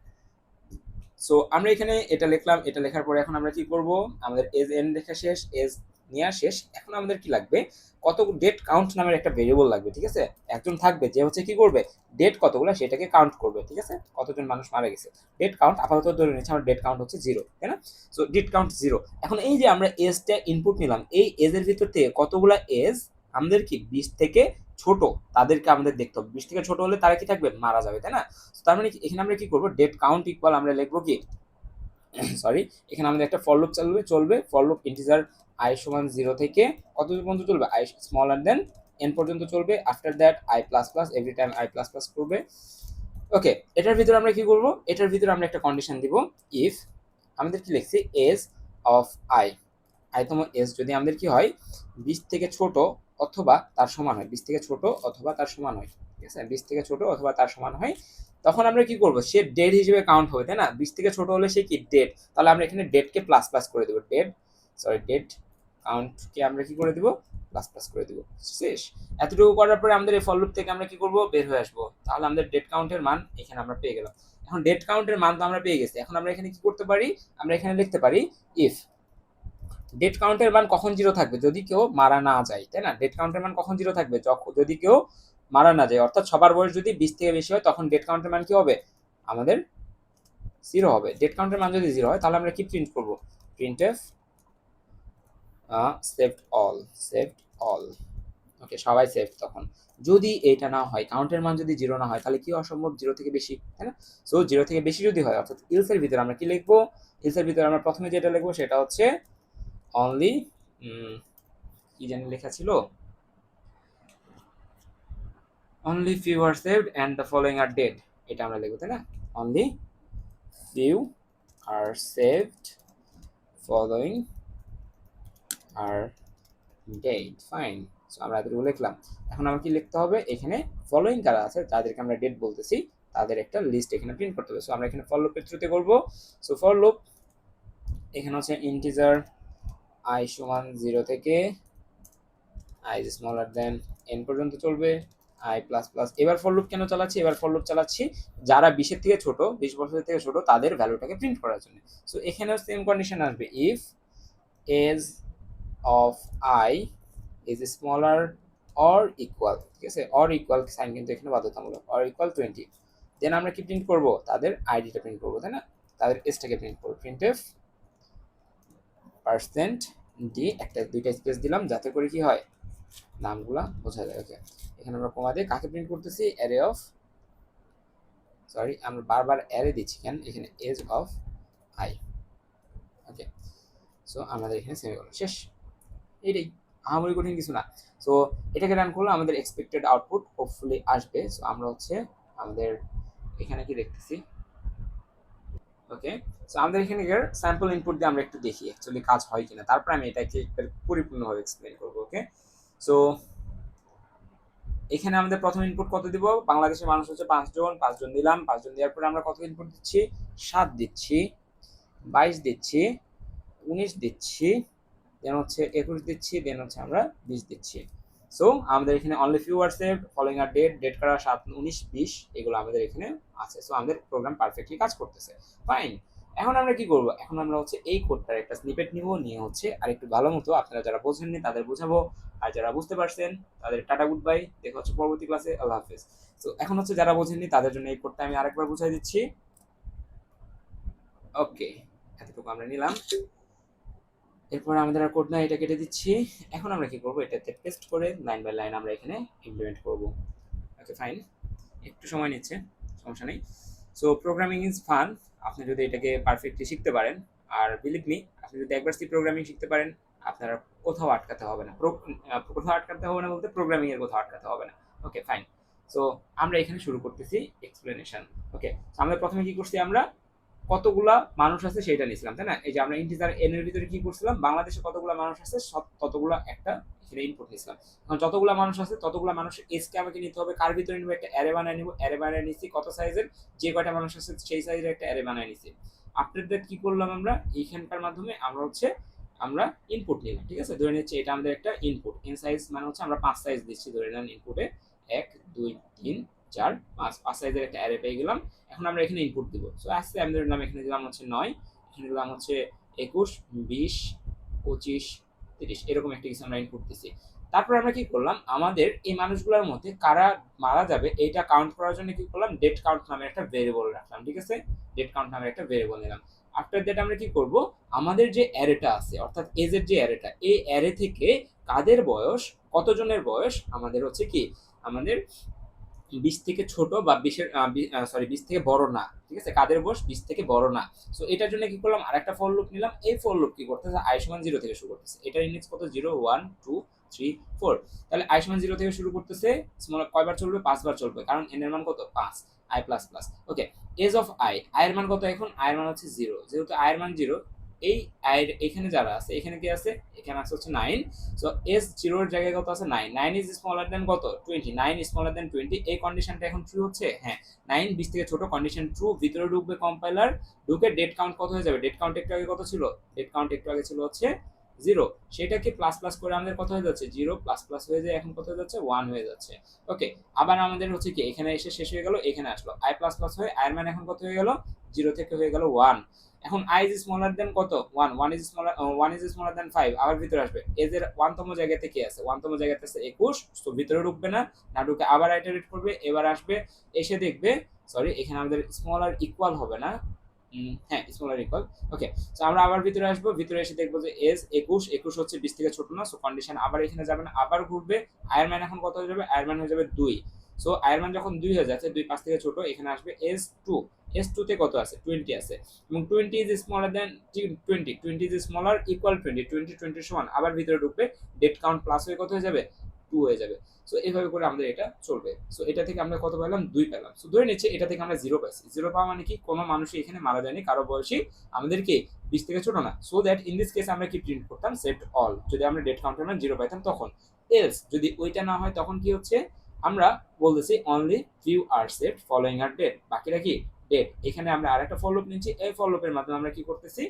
সো আমরা এখানে এটা লিখলাম, এটা লেখার পরে এখন আমরা কি করব, আমাদের এজ এন লেখা শেষ, এজ নেওয়া শেষ। এখন আমাদের কি লাগবে, কত ডেট কাউন্ট নামের একটা ভেরিয়েবল লাগবে, ঠিক আছে? একজন থাকবে যে হচ্ছে কি করবে, ডেট কতগুলো সেটাকে কাউন্ট করবে, ঠিক আছে? কতজন মানুষ মারা গেছে, ডেট কাউন্ট। আপাতত ধরে নিচ্ছি আমার ডেট কাউন্ট হচ্ছে 0, তাই না? So dead count 0। এখন এই যে আমরা এজটা ইনপুট নিলাম, এই এজের ভিতর থেকে কতগুলা এজ আমাদের কি 20 থেকে ছোট, তাদেরকে আমাদের দেখতে হবে। 20 থেকে ছোট হলে তারা কি থাকবে, মারা যাবে, তাই না? তার মানে এখানে আমরা কি করবো, ডেট কাউন্ট ইকুয়াল আমরা লিখবো কি, সরি, এখানে আমাদের একটা ফর লুপ চলবে ফর লুপ ইন্টিজার আই সমান 0 থেকে কত পর্যন্ত চলবে, আই স্মলার দেন এন পর্যন্ত চলবে। After that I plus plus, every time I plus plus করবে। ওকে, এটার ভিতরে আমরা কি করব, এটার ভিতরে আমরা একটা কন্ডিশন দিব, ইফ আমাদের কি লিখছি, এজ অফ আই, আইতম এজ যদি আমাদের কি হয় 20 থেকে ছোট অথবা তার সমান হয়, 20 থেকে ছোট অথবা তার সমান হয়, ঠিক আছে? 20 থেকে ছোট অথবা তার সমান হয়, তখন আমরা কি করব, সে ডেড হিসেবে কাউন্ট হবে, তাই না? 20 থেকে ছোট হলে সে কি ডেড, তাহলে আমরা এখানে ডেডকে প্লাস প্লাস করে দেবো, ডেড সরি ডেড কাউন্টকে আমরা কি করে দিব, প্লাস প্লাস করে দিব। শেষ। এতটুকু করার পরে আমাদের এই ফর লুপ থেকে আমরা কি করব, বের হয়ে আসবো। তাহলে আমাদের ডেড কাউন্টের মান এখানে আমরা পেয়ে গেলাম। এখন ডেড কাউন্টের মান তো আমরা পেয়ে গেছি, এখন আমরা এখানে কি করতে পারি, আমরা এখানে লিখতে পারি ইফ ডেট কাউন্টের মান কখন 0 থাকবে, যদি কেউ মারা না যায়, তাই না? ডেট কাউন্টের মান কখন 0 থাকবে, যদি কেউ মারা না যায়, অর্থাৎ সবার বয়স যদি 20 থেকে বেশি হয়, তখন ডেট কাউন্টের মান কি হবে, আমাদের 0 হবে। ডেট কাউন্টের মান যদি 0 হয়, তাহলে আমরা কি প্রিন্ট করব, print F saved all, saved all. Okay, সবাই সেভ। তখন যদি এটা না হয়, কাউন্টের মান যদি 0 না হয়, তাহলে কি অসম্ভব, 0 থেকে বেশি, তাই না? সো 0 থেকে বেশি যদি হয়, অর্থাৎ ইলসের ভিতরে আমরা কি লিখবো, ইলসের ভিতরে আমরা প্রথমে যেটা লিখবো সেটা হচ্ছে অনলি, কি জানি লেখা ছিল, only few are saved and the following are dead, এটা আমরা লিখবো, তাই না? Only few are saved following are dead, fine. So আমরা এতটুকু লিখলাম। এখন আমার কি লিখতে হবে, এখানে ফলোইং যারা আছে যাদেরকে আমরা ডেট বলতেছি, তাদের একটা লিস্ট এখানে প্রিন্ট করতে হবে। সো আমরা এখানে ফর লুপের থ্রুতে করবো। সো ফর লুপ এখানে হচ্ছে ইন্টিজার আই সমান 0 থেকে আই স্মলার দেন এন পর্যন্ত চলবে, আই প্লাস প্লাস। এবার ফর লুপ কেন চালাচ্ছি, এবার ফর লুপ চালাচ্ছি যারা 20-এর থেকে ছোট, 20 বছরের থেকে ছোট, তাদের ভ্যালুটাকে প্রিন্ট করার জন্য। সো এখানেও সেম কন্ডিশন আসবে, if age of I is smaller or equal, ঠিক আছে? অর ইকুয়াল সাইন কিন্তু এখানে বাধ্যতামূলক, অর ইকুয়াল 20, দেন আমরা কি প্রিন্ট করব, তাদের আইডিটা প্রিন্ট করবো, তাই না, তাদের এজটাকে প্রিন্ট করবো। প্রিন্টএফ পার্সেন্ট ডি, একটা দুইটা স্পেস দিলাম যাতে করে কি হয় নামগুলা বোঝা যায়। ওকে, এখানে আমরা কমা দিয়ে কাকে প্রিন্ট করতেছি, অ্যারে অফ, সরি আমরা বারবার অ্যারে দিচ্ছি কেন, এখানে age of I. Okay, so আমাদের এখানে সেমিকোলন শেষ, এটাই, আহামরি কঠিন কিছু না। সো এটাকে রান করলে আমাদের এক্সপেক্টেড আউটপুট হোপফুলি আসবে। সো আমরা হচ্ছে আমাদের এখানে কি দেখতেছি, ওকে, সো আমাদের এখানে স্যাম্পল ইনপুট দিয়ে আমরা একটু দেখি অ্যাকচুয়ালি কাজ হয় কিনা, তারপর আমি এটাকে পরিপূর্ণভাবে এক্সপ্লেন করবো। ওকে, সো এখানে আমাদের প্রথম ইনপুট কত দিব, বাংলাদেশের মানুষ হচ্ছে 5 জন দিলাম, 5 জন দেওয়ার পরে আমরা কত ইনপুট দিচ্ছি, 7 দিচ্ছি, 22 দিচ্ছি, 19 দিচ্ছি, দেন হচ্ছে 21 দিচ্ছি, দেন হচ্ছে আমরা 20 দিচ্ছি। সো আমাদের এখানে only few are saved, following are dead করা 7, 19, 20 এগুলো আমাদের এখানে আছে। সো আমাদের প্রোগ্রাম পারফেক্টলি কাজ করতেছে, ফাইন। এখন আমরা কি করব, এখন আমরা হচ্ছে এই কোডটার একটা স্নিপেট নিব, নিয়ে হচ্ছে আর একটু ভালো মতো আপনারা যারা বোঝেননি তাদের বোঝাবো, আর যারা বুঝতে পারছেন তাদের টাটা গুড বাই, দেখা হচ্ছে পরবর্তী ক্লাসে, আল্লাহ হাফেজ। তো এখন হচ্ছে যারা বোঝেননি তাদের জন্য এই কোডটা আমি আরেকবার বুঝাই দিচ্ছি। ওকে, এতটুকু আমরা নিলাম, এরপর আমাদের আর কোড না, এটা কেটে দিচ্ছি। এখন আমরা কি করব, এটাতে পেস্ট করে লাইন বাই লাইন আমরা এখানে ইমপ্লিমেন্ট করব। ওকে ফাইন, একটু সময় নিচ্ছে, সমস্যা নেই। সো প্রোগ্রামিং ইজ ফান, আপনি যদি এটাকে পারফেক্টলি শিখতে পারেন, আর বিলিভ মি আপনি যদি একবার সি প্রোগ্রামিং শিখতে পারেন আপনারা কোথাও আটকাতে হবে না, কোথাও আটকাতে হবে না বলতে প্রোগ্রামিং এর কোথাও আটকাতে হবে না। ওকে ফাইন, সো আমরা এখানে শুরু করতেছি এক্সপ্লেনেশন। ওকে, আমরা প্রথমে কি করছি, আমরা কতগুলা মানুষ আছে সেটা নিয়েছিলাম, তাই না, এই যে আমরা ইন্টিজার এন এর ভিতরে কি করছিলাম, বাংলাদেশে কতগুলা মানুষ আছে সব ততগুলা একটা এখানে ইনপুট নিয়েছিলাম। এখন যতগুলা মানুষ আছে ততগুলা মানুষের এজকে আমাকে নিতে হবে, কার ভিতরে নিব, একটা অ্যারে বানায় নিব, অ্যারে বানায় নিছি কত সাইজের, যে কয়টা মানুষ আছে সেই সাইজের একটা অ্যারে বানায় নিছি। আফটার দ্যাট কি করলাম, আমরা এইখানকার মাধ্যমে আমরা হচ্ছে আমরা ইনপুট নিলাম, ঠিক আছে, ধরে নিচ্ছি এটা আমাদের একটা ইনপুট, এন সাইজ মানে হচ্ছে আমরা 5 সাইজ দিচ্ছি, ধরে নেন ইনপুটে 1 2 3 4 5 সাইজের একটা অ্যারে পেয়ে গেলাম। এখন আমরা এখানে ইনপুট দিব, সো আজকে আমি ধরলাম এখানে দিলাম হচ্ছে 9, এখানে দিলাম হচ্ছে 21 20 25 30, এরকম একটা কিছু আমরা ইনপুট দিছি। তারপর আমরা কি করলাম, আমাদের এই মানুষগুলোর মধ্যে কারা মারা যাবে এটা কাউন্ট করার জন্য কি করলাম, ডেট কাউন্ট নামে একটা ভেরিয়েবল রাখলাম, ঠিক আছে, ডেট কাউন্ট নামে একটা ভেরিয়েবল নিলাম। আফটার দ্যাট আমরা কি করব, আমাদের যে অ্যারেটা আছে অর্থাৎ এজের যে অ্যারেটা, এই অ্যারে থেকে কাদের বয়স, কতজনের বয়স আমাদের হচ্ছে কি, আমাদের 20 থেকে ছোট বা 20-এর সরি 20 থেকে বড় না, ঠিক আছে, কাদের বয়স 20 থেকে বড় না। সো এটার জন্য কি করলাম, আরেকটা ফর লুপ নিলাম, এই ফর লুপ কি করতেছে, i সমান 0 থেকে শুরু করতেছে, এটার ইন্ডেক্স কত, 0 1 2 3 4, তাহলে i সমান 0 থেকে শুরু করতেছে, স্মল কয়বার চলবে, 5 বার চলবে, কারণ n এর মান কত 5, i plus plus. Okay, age of i, i এর মান কত, এখন i এর মান হচ্ছে 0, যেহেতু i এর মান 0, এই i এখানে যারা আছে, এখানে কি আছে, এখানে আছে হচ্ছে 9, সো এস 0 এর জায়গায় কত আছে 9, 9 ইজ স্মলার দেন কত 20, 9 ইজ স্মলার দেন 20, এই কন্ডিশনটা এখন ট্রু হচ্ছে, হ্যাঁ 9 20 থেকে ছোট, কন্ডিশন ট্রু, ভিতরে ঢুকবে কম্পাইলার, ঢুকে ডেট কাউন্ট কত হয়ে যাবে, ডেট কাউন্ট একটু আগে কত ছিল, ডেট কাউন্ট একটু আগে ছিল হচ্ছে 0, সেটাকে প্লাস প্লাস করে আমাদের কত হয়ে যাচ্ছে, 0 প্লাস প্লাস হয়ে যায় এখন কত হয়ে যাচ্ছে 1 হয়ে যাচ্ছে। ওকে, আবার আমাদের হচ্ছে কি এখানে এসে শেষ হয়ে গেল, এখানে আসলো i প্লাস প্লাস হয়ে i এর মান এখন কত হয়ে গেল, 0 থেকে হয়ে গেল 1, এখন i ইজ স্মলার দেন কত 1, 1 ইজ স্মলার দেন 5, আবার ভিতরে আসবে, এজ এর 1 তম জায়গাতে কি আছে, 1 তম জায়গাতে আছে 21, তো ভিতরে ঢুকবে না, না ঢুকে আবার ইটারেট করবে, এবার আসবে এসে দেখবে, সরি এখানে আমাদের স্মলার ইকুয়াল হবে না, হ্যাঁ স্মলার ইকুয়াল। ওকে, সো আমরা আবার ভিতরে আসবো, ভিতরে এসে দেখবো যে এজ 21, 21 হচ্ছে 20 থেকে ছোট না, সো কন্ডিশন আবার এখানে যাবে না, আবার ঘুরবে, আয়ের মান এখন কত হয়ে যাবে, আয়ের মান হয়ে যাবে 2, সো আয়ের মান যখন 2 হয়ে যাচ্ছে, 2 5 থেকে ছোট, এখানে আসবে এজ 2, এস 2 তে কত আছে 20 আছে, এবং 20 is smaller then 20, 20 is smaller equal 20, 20 20 সমান, আবার ভিতরে ঢুকবে, ডেট কাউন্ট প্লাস হয়ে কত হয়ে যাবে 2 হয়ে যাবে। সো এইভাবে করে আমাদের এটা চলবে। সো এটা থেকে আমরা কত পেলাম, 2 পেলাম। সো ধরে নিচ্ছে এটা থেকে আমরা 0 পাইছি, 0 পাওয়া মানে কি, কোনো মানুষই এখানে মারা যায়নি, কারো বয়সী আমাদেরকে 20 থেকে ছোট না, so that in this case আমরা কি প্রিন্ট করতাম, সেট অল, যদি আমরা ডেট কাউন্টের মান 0 পাইতাম তখন, এলস যদি ওইটা না হয় তখন কি হচ্ছে, আমরা বলতেছি only few are set following are date, বাকিরা কি ডেট। এখানে আমরা আরেকটা ফর লুপ নিচ্ছি, এই ফর লুপের মাধ্যমে আমরা কি করতেছি,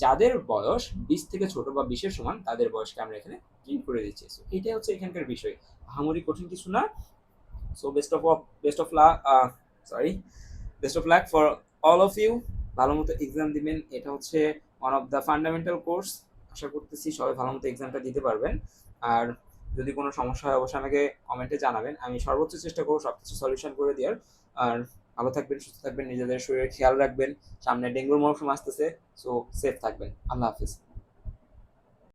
যাদের বয়স 20 থেকে ছোট বা 20 এর সমান তাদের বয়সকে আমরা এখানে প্রিন্ট করে দিচ্ছি। সো এটাই হচ্ছে এখানকার বিষয়, আহামরি কঠিন কিছু না। So best of luck for all of you, ভালো মতো এক্সাম দিবেন, এটা হচ্ছে one of the fundamental course, আশা করতেছি সবাই ভালো মতো এক্সামটা দিতে পারবেন। আর যদি কোনো সমস্যা হয় অবশ্যই আমাকে কমেন্টে জানাবেন, আমি সর্বোচ্চ চেষ্টা করবো সবকিছু সলিউশন করে দেওয়ার। আর ভালো থাকবেন, সুস্থ থাকবেন, নিজেদের শরীরের খেয়াল রাখবেন। সামনে ডেঙ্গুর মৌসুম আসতেছে, সো সেফ থাকবেন। আল্লাহ হাফিজ।